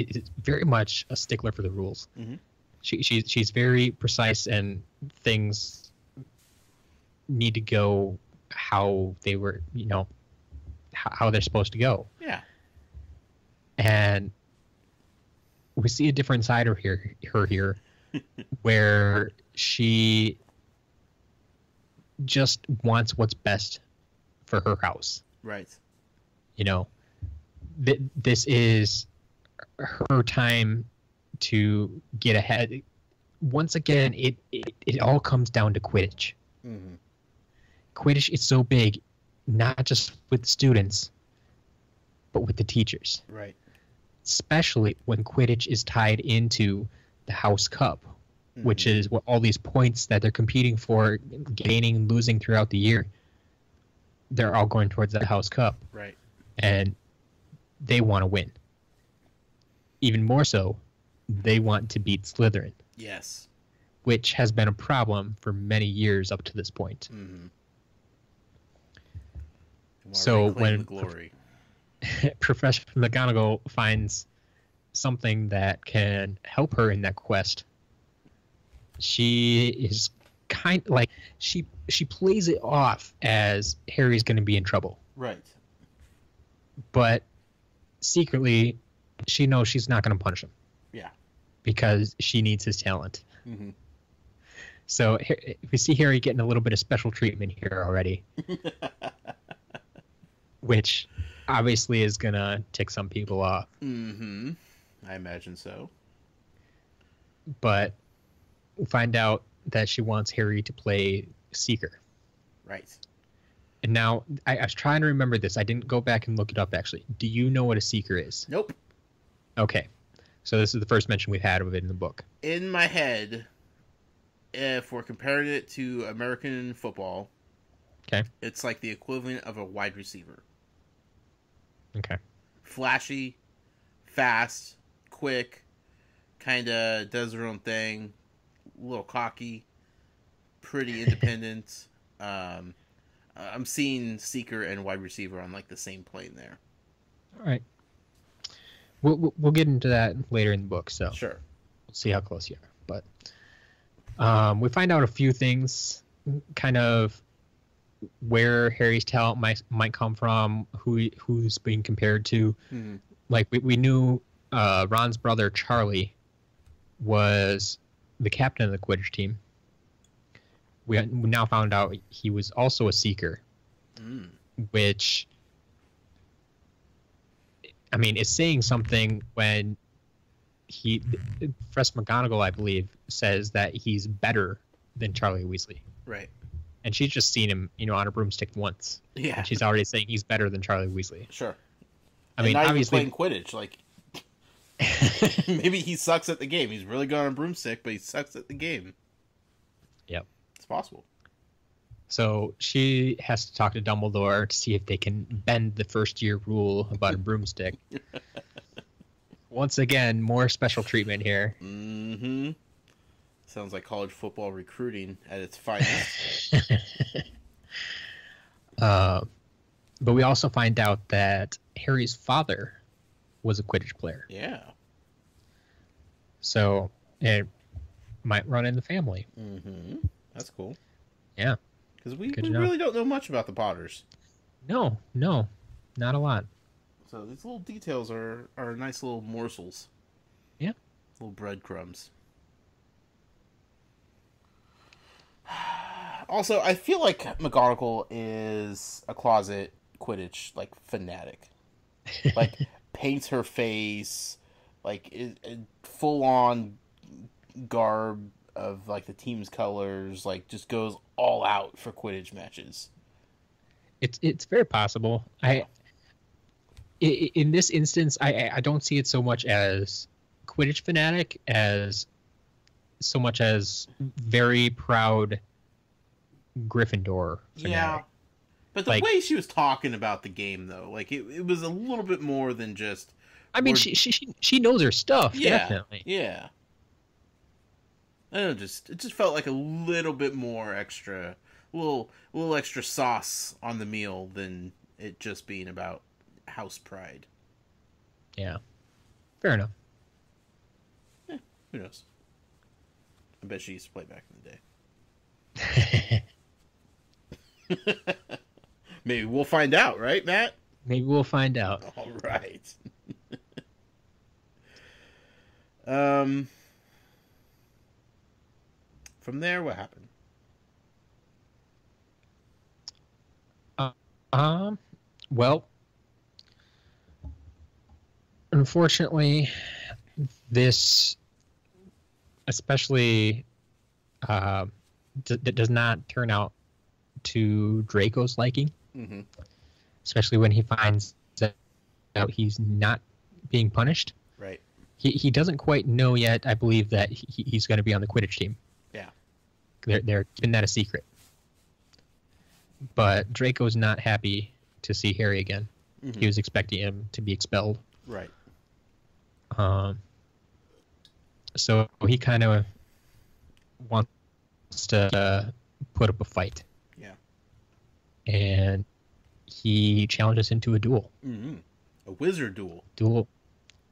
very much a stickler for the rules. Mm-hmm. She's very precise, and things need to go how they were, how they're supposed to go. Yeah. And we see a different side of her here, where she just wants what's best for her house. Right. This is her time to get ahead. Once again, it all comes down to Quidditch. Mm-hmm. Quidditch is so big, not just with students, but with the teachers. Right. especially when Quidditch is tied into the House Cup, which is what all these points that they're competing for, gaining and losing throughout the year, they're all going towards that House Cup. Right. And they want to win. Even more so, they want to beat Slytherin. Yes. Which has been a problem for many years up to this point. Mm-hmm. So when glory. Professor McGonagall finds something that can help her in that quest, she is kind like she plays it off as Harry's going to be in trouble. Right. But secretly, she knows she's not going to punish him. Yeah. Because she needs his talent. Mm-hmm. So we see Harry getting a little bit of special treatment here already. Which obviously is going to tick some people off. Mm-hmm. I imagine so. But we find out that she wants Harry to play Seeker. Right. And now, I was trying to remember this. I didn't go back and look it up, actually. Do you know what a Seeker is? Nope. Okay. So this is the first mention we've had of it in the book. In my head, if we're comparing it to American football, okay, it's like the equivalent of a wide receiver. Okay. Flashy, fast, quick, kind of does her own thing, a little cocky, pretty independent. I'm seeing Seeker and wide receiver on like the same plane there. All right. We'll get into that later in the book, so sure. We'll see how close you are. But we find out a few things, kind of where Harry's talent might come from, who's being compared to. Mm-hmm. Like we knew Ron's brother Charlie was the captain of the Quidditch team. We now found out he was also a Seeker, which, I mean, is saying something when Professor McGonagall, I believe, says that he's better than Charlie Weasley. Right. And she's just seen him, on a broomstick once. Yeah. And she's already saying he's better than Charlie Weasley. Sure. I mean, not obviously even playing Quidditch. Like, maybe he sucks at the game. He's really good on a broomstick, but he sucks at the game. Yep. It's possible. So she has to talk to Dumbledore to see if they can bend the first-year rule about a broomstick. Once again, more special treatment here. Mm-hmm. Sounds like college football recruiting at its finest. But we also find out that Harry's father was a Quidditch player. Yeah. So it might run in the family. Mm-hmm. That's cool. Yeah. Because we really don't know much about the Potters. No, not a lot. So these little details are nice little morsels. Yeah. Little breadcrumbs. Also, I feel like McGonagall is a closet Quidditch fanatic. Like paints her face, full on garb of the team's colors, just goes all out for Quidditch matches. It's very possible. In this instance, I don't see it so much as Quidditch fanatic as so much as very proud Gryffindor fanatic. Yeah. But the way she was talking about the game, though, it was a little bit more than just... I mean, she knows her stuff, definitely. Yeah. I don't know, it just felt like a little bit more extra, a little extra sauce on the meal than it just being about house pride. Yeah. Fair enough. Who knows? I bet she used to play back in the day. Maybe we'll find out, right, Matt? Maybe we'll find out. All right. From there, what happened? Well, unfortunately, this especially does not turn out to Draco's liking. Mm-hmm. Especially when he finds out he's not being punished. Right. He doesn't quite know yet, I believe, that he's going to be on the Quidditch team. Yeah. They're keeping that a secret. But Draco's not happy to see Harry again. Mm-hmm. He was expecting him to be expelled. Right. So he kind of wants to put up a fight. Yeah. And he challenges him to a duel. Mm-hmm. A wizard duel.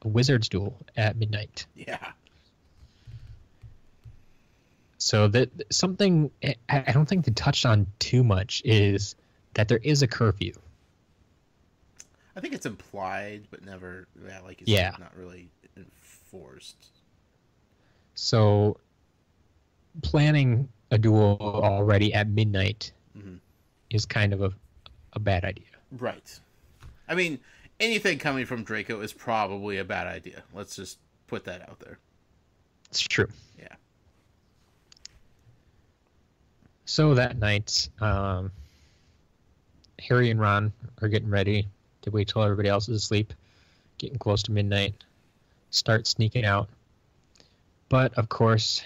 A wizard's duel at midnight. Yeah. So that something I don't think they touched on too much is that there is a curfew. I think it's implied, but never, like you said, not really enforced. So planning a duel already at midnight is kind of a bad idea. Right. I mean, anything coming from Draco is probably a bad idea. Let's just put that out there. It's true. Yeah. So that night, Harry and Ron are getting ready to wait till everybody else is asleep, getting close to midnight, start sneaking out. But, of course,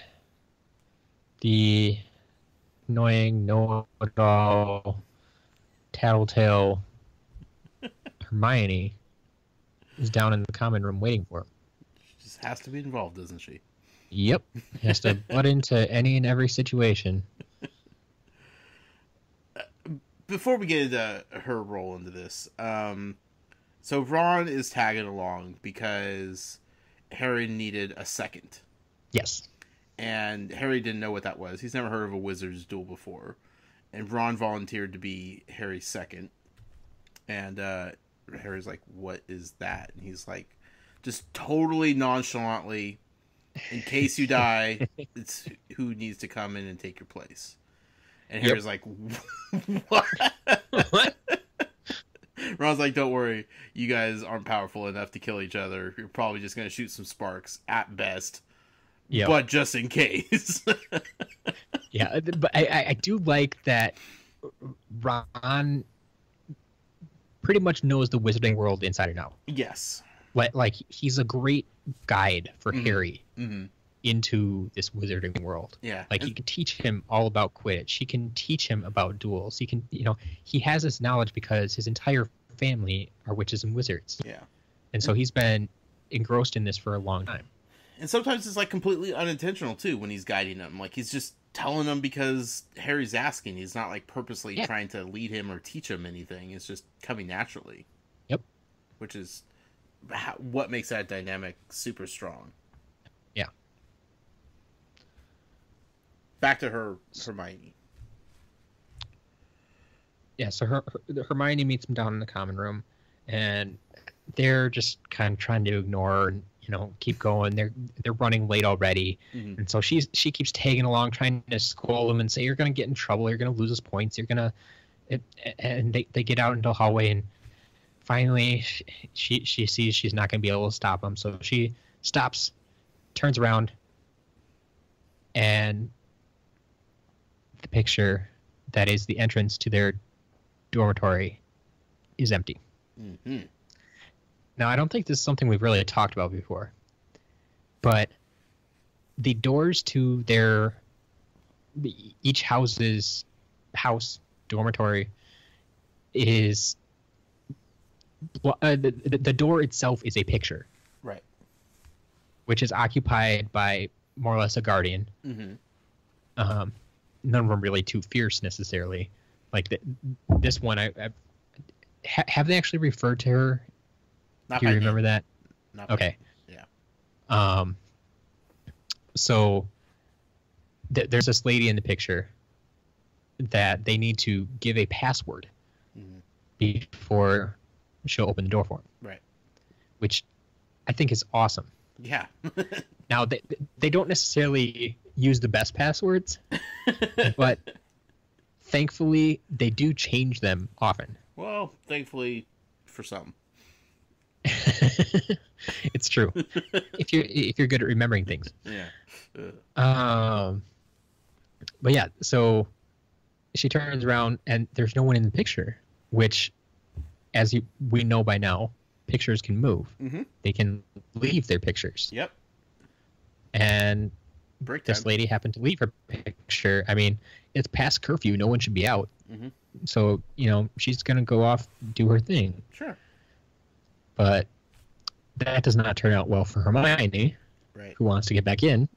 the annoying, know-it-all, tattletale Hermione is down in the common room waiting for him. She just has to be involved, doesn't she? Yep. Has to butt into any and every situation. Before we get into her role into this, so Ron is tagging along because Harry needed a second. Yes. And Harry didn't know what that was. He's never heard of a wizard's duel before. And Ron volunteered to be Harry's second. And Harry's like, what is that? And he's like, just totally nonchalantly, in case you die, it's who needs to come in and take your place. And Harry's like, what? What? Ron's like, don't worry. You guys aren't powerful enough to kill each other. You're probably just going to shoot some sparks at best. Yeah. But just in case. Yeah, but I do like that Ron pretty much knows the wizarding world inside and out. Yes. Like he's a great guide for Harry into this wizarding world. Yeah. Like he can teach him all about Quidditch. He can teach him about duels. He can, he has this knowledge because his entire family are witches and wizards. Yeah. And so he's been engrossed in this for a long time. And sometimes it's like completely unintentional too when he's guiding them. Like he's just telling them because Harry's asking. He's not like purposely trying to lead him or teach him anything. It's just coming naturally. Yep. Which is what makes that dynamic super strong. Yeah. Back to Hermione. Yeah, so Hermione meets him down in the common room, and they're just kind of trying to ignore and keep going. They're running late already, and so she keeps tagging along, trying to scold him and say, "You're gonna get in trouble. You're gonna lose us points. You're gonna," and they get out into the hallway, and finally she sees she's not gonna be able to stop him, so she stops, turns around, and the picture that is the entrance to their dormitory is empty. Mm-hmm. Now, I don't think this is something we've really talked about before, but the doors to each house dormitory is the door itself is a picture, right, which is occupied by more or less a guardian. Mm-hmm. None of them really too fierce necessarily. Like this one, have they actually referred to her? Not Do you remember that? Not okay. Yeah. So there's this lady in the picture that they need to give a password before she'll open the door for them. Right. Which I think is awesome. Yeah. Now they don't necessarily use the best passwords, but thankfully they do change them often. Well, thankfully for some. It's true. if you're good at remembering things. Yeah. But yeah, so she turns around and there's no one in the picture, which, as we know by now, pictures can move. Mm-hmm. They can leave their pictures. Yep. And Break this time. lady happened to leave her picture. I mean, it's past curfew. No one should be out. Mm-hmm. So, she's going to go off, do her thing. Sure. But that does not turn out well for Hermione, Right. who wants to get back in.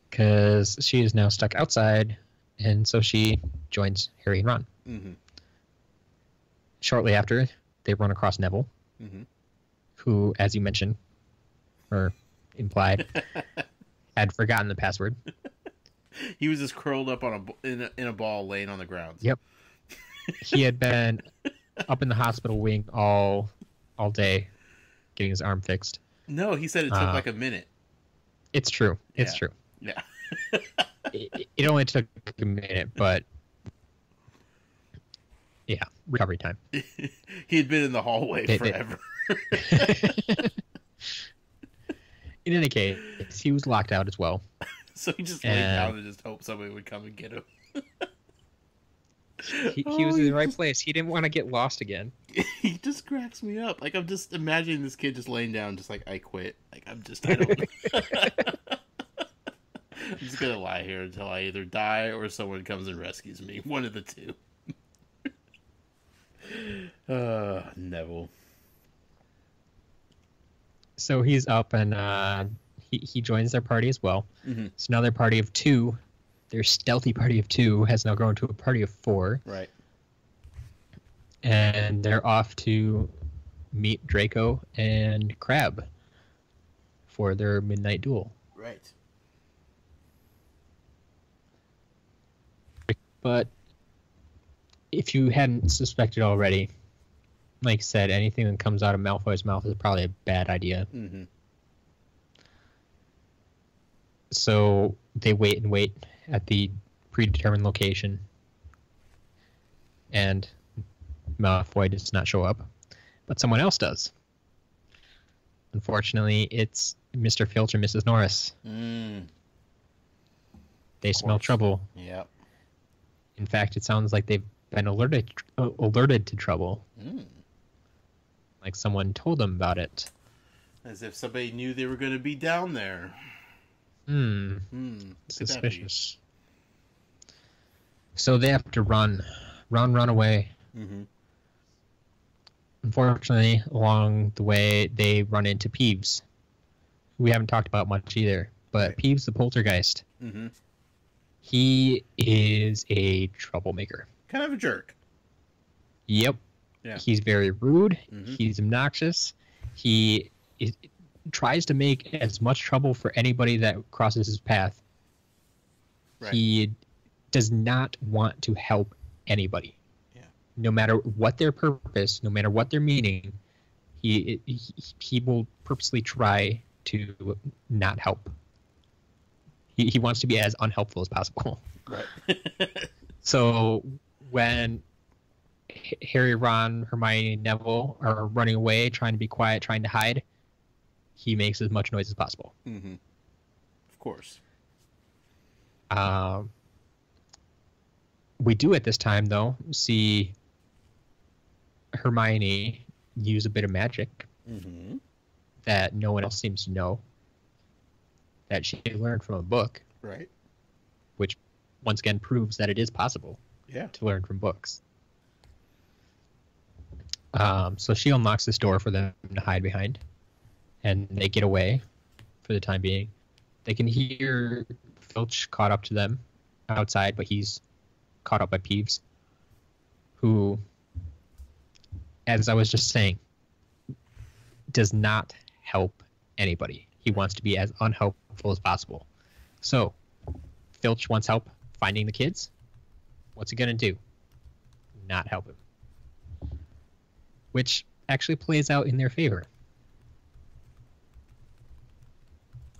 Because she is now stuck outside, and so she joins Harry and Ron. Mm-hmm. Shortly after, they run across Neville, Mm-hmm. who, as you mentioned, or implied, had forgotten the password. He was just curled up on in a ball, laying on the ground. Yep. He had been up in the hospital wing all day, getting his arm fixed. No, he said it took like a minute. It's true. It's true. Yeah. It only took a minute, but yeah, recovery time. He had been in the hallway forever. In any case, he was locked out as well. So he just laid down and just hoped somebody would come and get him. He was in the right place. He didn't want to get lost again. He just cracks me up. Like, I'm just imagining this kid just laying down, just like, I quit. Like, I don't. I'm just gonna lie here until I either die or someone comes and rescues me. One of the two. Neville. So he's up and he joins their party as well. Mm-hmm. So now their party of 2, their stealthy party of 2 has now grown to a party of 4. Right. And they're off to meet Draco and Crabbe for their midnight duel. Right. But if you hadn't suspected already, like I said, anything that comes out of Malfoy's mouth is probably a bad idea. Mm-hmm. So they wait and wait at the predetermined location. And Malfoy does not show up, but someone else does. Unfortunately, it's Mr. Filch and Mrs. Norris. They smell trouble. Yep. In fact, it sounds like they've been alerted to trouble. Like someone told them about it. As if somebody knew they were going to be down there. Suspicious. So they have to run away. Mm-hmm. Unfortunately, along the way, they run into Peeves. We haven't talked about much either, but right. Peeves the poltergeist. Mm-hmm. He is a troublemaker. Kind of a jerk. Yep. Yeah. He's very rude. Mm-hmm. He's obnoxious. He tries to make as much trouble for anybody that crosses his path. Right. He does not want to help anybody. Yeah. No matter what their purpose, no matter what their meaning, he will purposely try to not help. He wants to be as unhelpful as possible. Right. So when Harry, Ron, Hermione, Neville are running away, trying to be quiet, trying to hide, he makes as much noise as possible. Mm-hmm. Of course. We do at this time, though, see Hermione use a bit of magic that no one else seems to know, that she learned from a book. Right. Which, once again, proves that it is possible to learn from books. So she unlocks this door for them to hide behind, and they get away for the time being. They can hear Filch caught up to them outside, but he's caught up by Peeves, who, as I was just saying, does not help anybody. He wants to be as unhelpful as possible. So, Filch wants help finding the kids. What's he going to do? Not help him. Which actually plays out in their favor.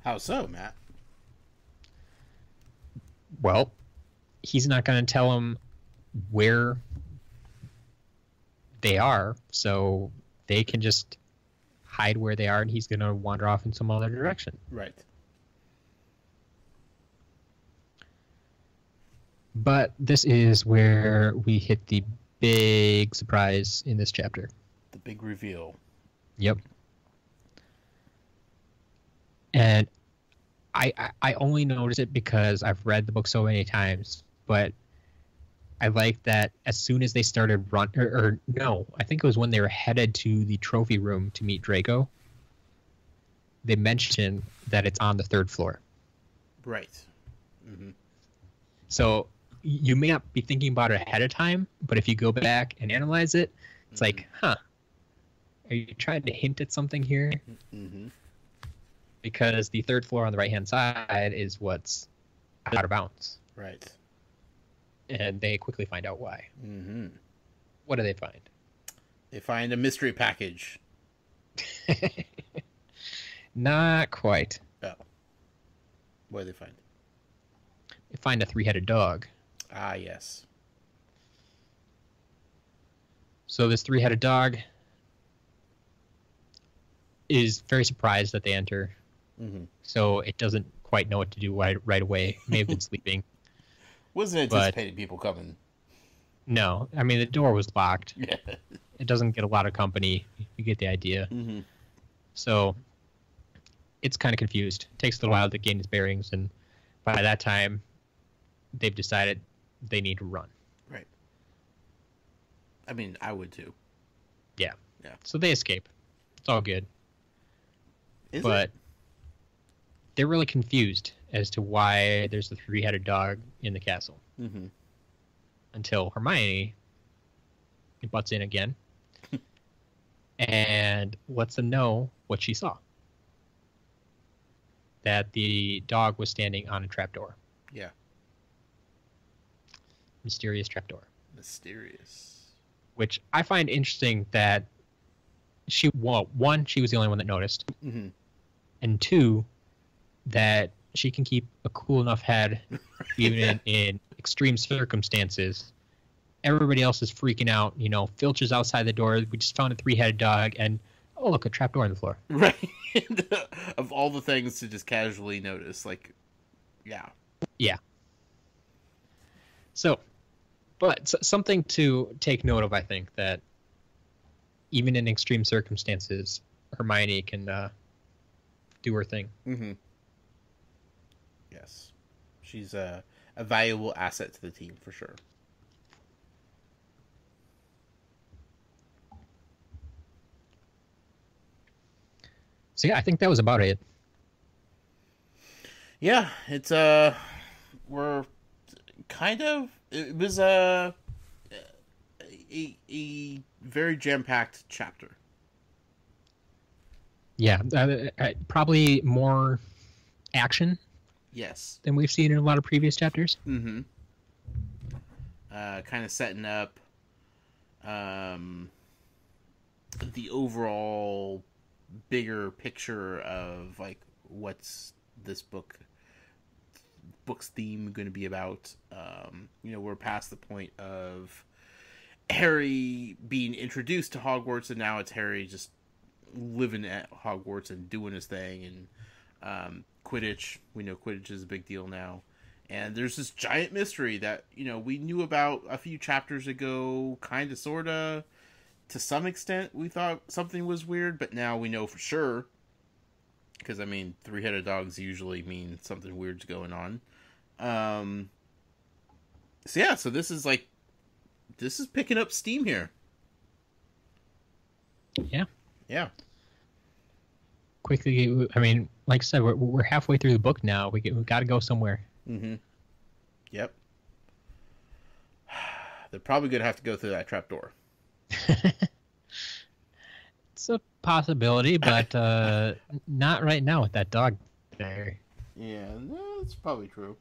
How so, Matt? Well, he's not going to tell them where they are, so they can just hide where they are, and he's going to wander off in some other direction. Right. But this is where we hit the big surprise in this chapter. The big reveal. Yep. And I only noticed it because I've read the book so many times, but I like that as soon as they started or no, I think it was when they were headed to the trophy room to meet Draco, they mentioned that it's on the 3rd floor. Right. Mm-hmm. So you may not be thinking about it ahead of time, but if you go back and analyze it, it's like, huh, are you trying to hint at something here? Mm-hmm. Because the 3rd floor on the right-hand side is what's out of bounds. Right. And they quickly find out why. Mm-hmm. What do they find? They find a mystery package. Not quite. Oh. What do they find? They find a 3-headed dog. Ah, yes. So this 3-headed dog is very surprised that they enter. Mm-hmm. So it doesn't quite know what to do right away. It may have been sleeping. Wasn't anticipating people coming. No. I mean, the door was locked. Yeah. It doesn't get a lot of company. You get the idea. Mm-hmm. So it's kind of confused. It takes a little while to gain its bearings, and by that time, they've decided they need to run. Right. I mean, I would too. Yeah. Yeah. So they escape. It's all good. But they're really confused as to why there's a 3-headed dog in the castle. Mm-hmm. Until Hermione butts in again and lets them know what she saw. That the dog was standing on a trapdoor. Yeah. Mysterious trapdoor. Mysterious. Which I find interesting that she was the only one that noticed. Mm-hmm. And 2, that she can keep a cool enough head even in extreme circumstances. Everybody else is freaking out. You know, Filch is outside the door. We just found a 3-headed dog, and oh, look, a trapdoor on the floor. Right. Of all the things to just casually notice, like, yeah. Yeah. So, but something to take note of, I think, that even in extreme circumstances, Hermione can do her thing. Mm-hmm. Yes. She's a valuable asset to the team, for sure. So yeah, I think that was about it. Yeah, it's we're kind of, it was a very jam-packed chapter. Yeah, probably more action. Yes. Than we've seen in a lot of previous chapters. Mm-hmm. Kind of setting up the overall bigger picture of like what's this book's theme going to be about. You know, we're past the point of Harry being introduced to Hogwarts, and now it's Harry just living at Hogwarts and doing his thing. And Quidditch, we know Quidditch is a big deal now. And there's this giant mystery that, you know, we knew about a few chapters ago, kind of, sort of. To some extent, we thought something was weird, but now we know for sure. Because, I mean, 3-headed dogs usually mean something weird's going on. So, yeah, so this is picking up steam here. Yeah. Yeah. Quickly, I mean, like I said, we're halfway through the book now. We got to go somewhere. Mm-hmm. Yep. They're probably going to have to go through that trapdoor. It's a possibility, but not right now with that dog there. Yeah, that's probably true.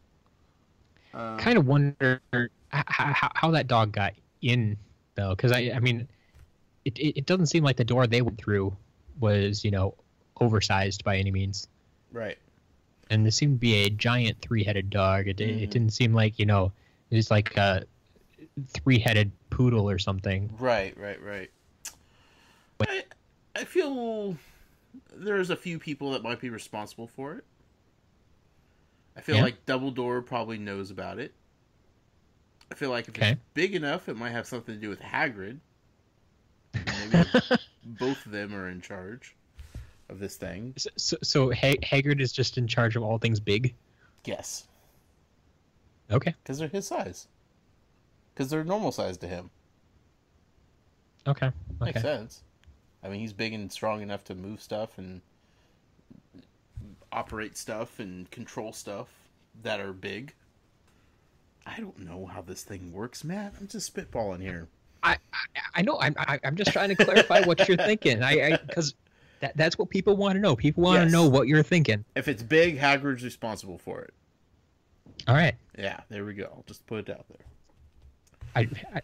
Kind of wonder how that dog got in, though, because I mean, it doesn't seem like the door they went through was, you know, oversized by any means. Right. And this seemed to be a giant 3-headed dog. It didn't seem like, you know, it was like a 3-headed poodle or something. Right. I feel there's a few people that might be responsible for it. I feel like Dumbledore probably knows about it. I feel like if it's big enough, it might have something to do with Hagrid. You Maybe both of them are in charge of this thing. So Hagrid is just in charge of all things big? Yes. Okay. Because they're his size. Because they're normal size to him. Okay. Makes sense. I mean, he's big and strong enough to move stuff and operate stuff and control stuff that are big. I don't know how this thing works, Matt. I'm just spitballing here. I know. I'm just trying to clarify what you're thinking. Because that's what people want to know. People want to know what you're thinking. If it's big, Hagrid's responsible for it. All right. Yeah, there we go. I'll just put it out there.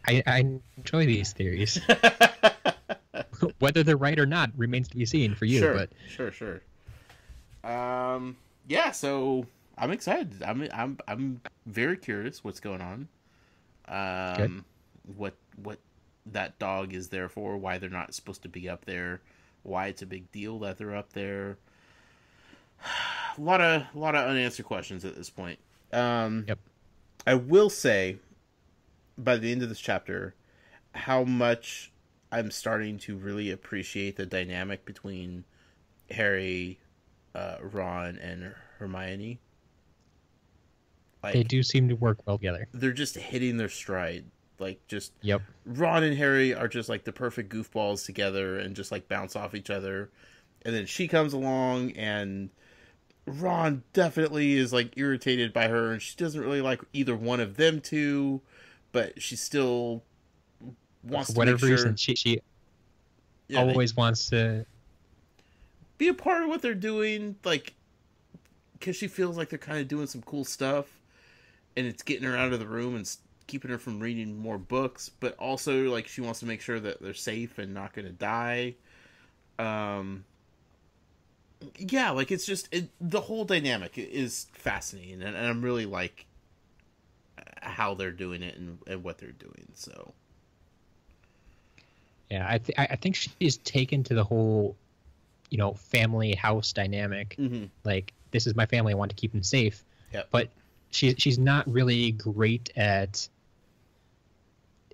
I enjoy these theories. Whether they're right or not remains to be seen for you. Sure. Yeah. So I'm excited. I'm very curious what's going on. Good. What that dog is there for? Why they're not supposed to be up there? Why it's a big deal that they're up there? A lot of unanswered questions at this point. Yep. I will say, by the end of this chapter, how much I'm starting to really appreciate the dynamic between Harry, Ron, and Hermione. Like, they do seem to work well together. They're just hitting their stride. Like, just... Yep. Ron and Harry are just, like, the perfect goofballs together and just, like, bounce off each other. And then she comes along, and Ron definitely is, like, irritated by her, and she doesn't really like either one of them two, but she still wants to make sure... For whatever reason, she always wants to... be a part of what they're doing, like, because she feels like they're kind of doing some cool stuff, and it's getting her out of the room and keeping her from reading more books, but also, like, she wants to make sure that they're safe and not going to die. Yeah, like, it's just, the whole dynamic is fascinating, and I'm really, like, how they're doing it and what they're doing, so. Yeah, I think she's taken to the whole, family house dynamic. Mm-hmm. Like, this is my family, I want to keep them safe. Yep. But she's not really great at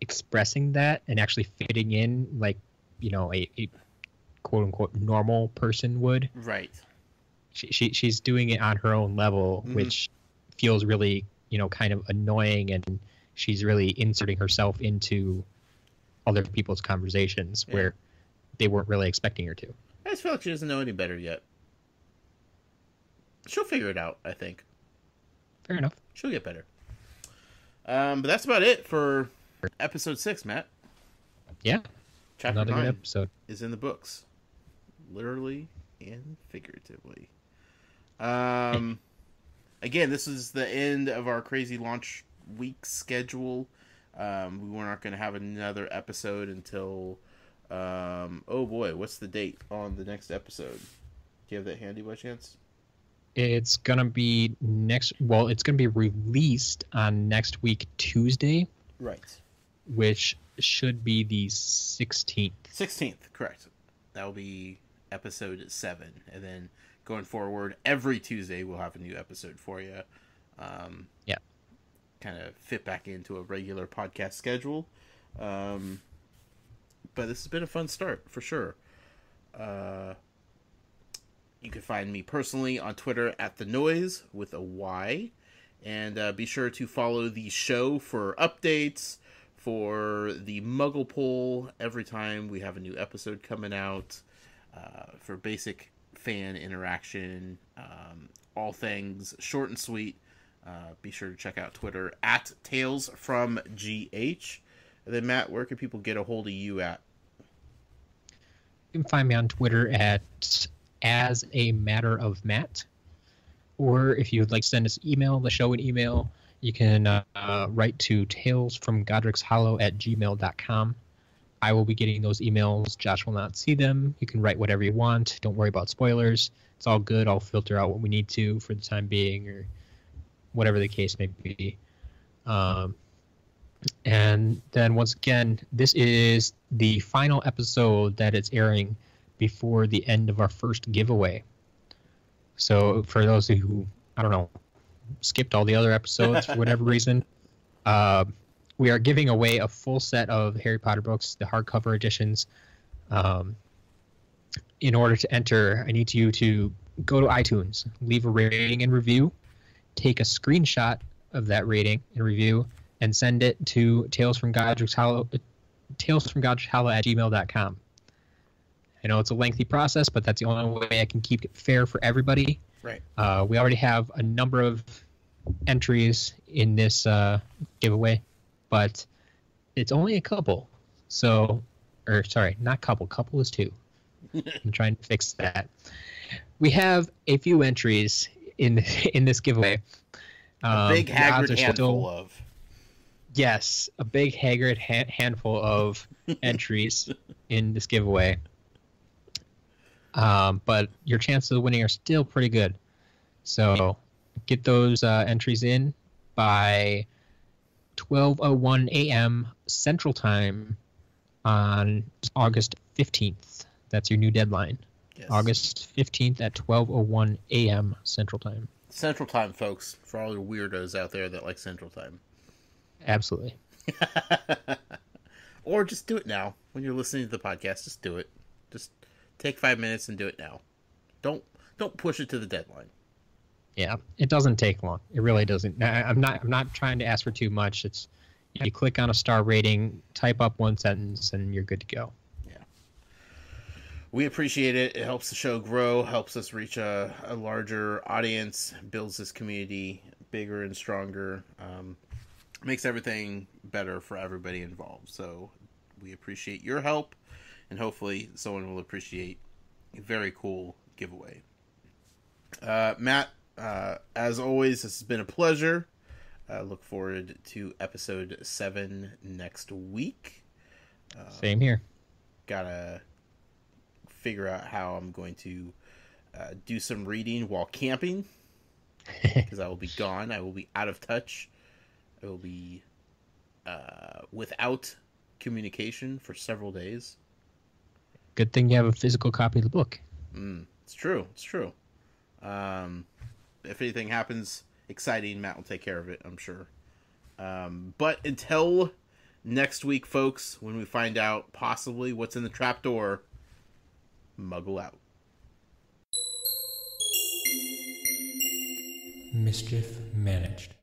expressing that and actually fitting in like, a quote unquote normal person would. Right. She's doing it on her own level, mm-hmm. which feels really, kind of annoying, and she's really inserting herself into other people's conversations where they weren't really expecting her to. I just feel like she doesn't know any better yet. She'll figure it out, I think. Fair enough. She'll get better. But that's about it for episode 6, Matt. Yeah. Chapter Another 9 good episode. is in the books. Literally and figuratively. Again, this is the end of our crazy launch week schedule. We were not going to have another episode until... oh boy, what's the date on the next episode? Do you have that handy by chance? It's going to be it's going to be released on next week, Tuesday. Right. Which should be the 16th. 16th, correct. That will be episode 7. And then going forward, every Tuesday we'll have a new episode for you. Yeah. Kind of fit back into a regular podcast schedule. But this has been a fun start, for sure. You can find me personally on Twitter at The Noise with a Y. And be sure to follow the show for updates, for the Muggle Poll every time we have a new episode coming out, for basic fan interaction, all things short and sweet. Be sure to check out Twitter at Tales from GH. And then, Matt, where can people get a hold of you at? You can find me on Twitter at As a Matter of Matt. Or if you would like to send us the show an email, you can write to talesfromgodricshollow@gmail.com. I will be getting those emails. Josh will not see them. You can write whatever you want. Don't worry about spoilers. It's all good. I'll filter out what we need to for the time being, or whatever the case may be. And then once again, this is the final episode that is airing before the end of our first giveaway. So for those who, skipped all the other episodes for whatever reason, we are giving away a full set of Harry Potter books, the hardcover editions. In order to enter, I need you to go to iTunes, leave a rating and review, take a screenshot of that rating and review, and send it to talesfromgodric's hollow at gmail.com. I know it's a lengthy process, but that's the only way I can keep it fair for everybody. Right. We already have a number of entries in this giveaway, but it's only a couple. So, or sorry, not couple. Couple is two. I'm trying to fix that. We have a few entries in this giveaway. A big haggard handful of. Yes, a big haggard handful of entries in this giveaway. But your chances of winning are still pretty good. So get those entries in by 12:01 a.m. Central Time on August 15th. That's your new deadline. Yes. August 15th at 12:01 a.m. Central Time. Central Time, folks, for all your weirdos out there that like Central Time. Absolutely. Or just do it now. When you're listening to the podcast, just do it. Just take 5 minutes and do it now. Don't push it to the deadline. Yeah, it doesn't take long. It really doesn't. I'm not trying to ask for too much. It's you click on a star rating, type up one sentence, and you're good to go. Yeah. We appreciate it. It helps the show grow, helps us reach a larger audience, builds this community bigger and stronger, makes everything better for everybody involved. So we appreciate your help, and hopefully someone will appreciate a very cool giveaway. Matt, as always, this has been a pleasure. Look forward to episode 7 next week. Same here. Gotta figure out how I'm going to do some reading while camping, because I will be gone. I will be out of touch. I will be without communication for several days. Good thing you have a physical copy of the book. It's true. It's true. If anything happens exciting, Matt will take care of it, I'm sure. But until next week, folks, when we find out possibly what's in the trapdoor, Muggle out. Mischief managed.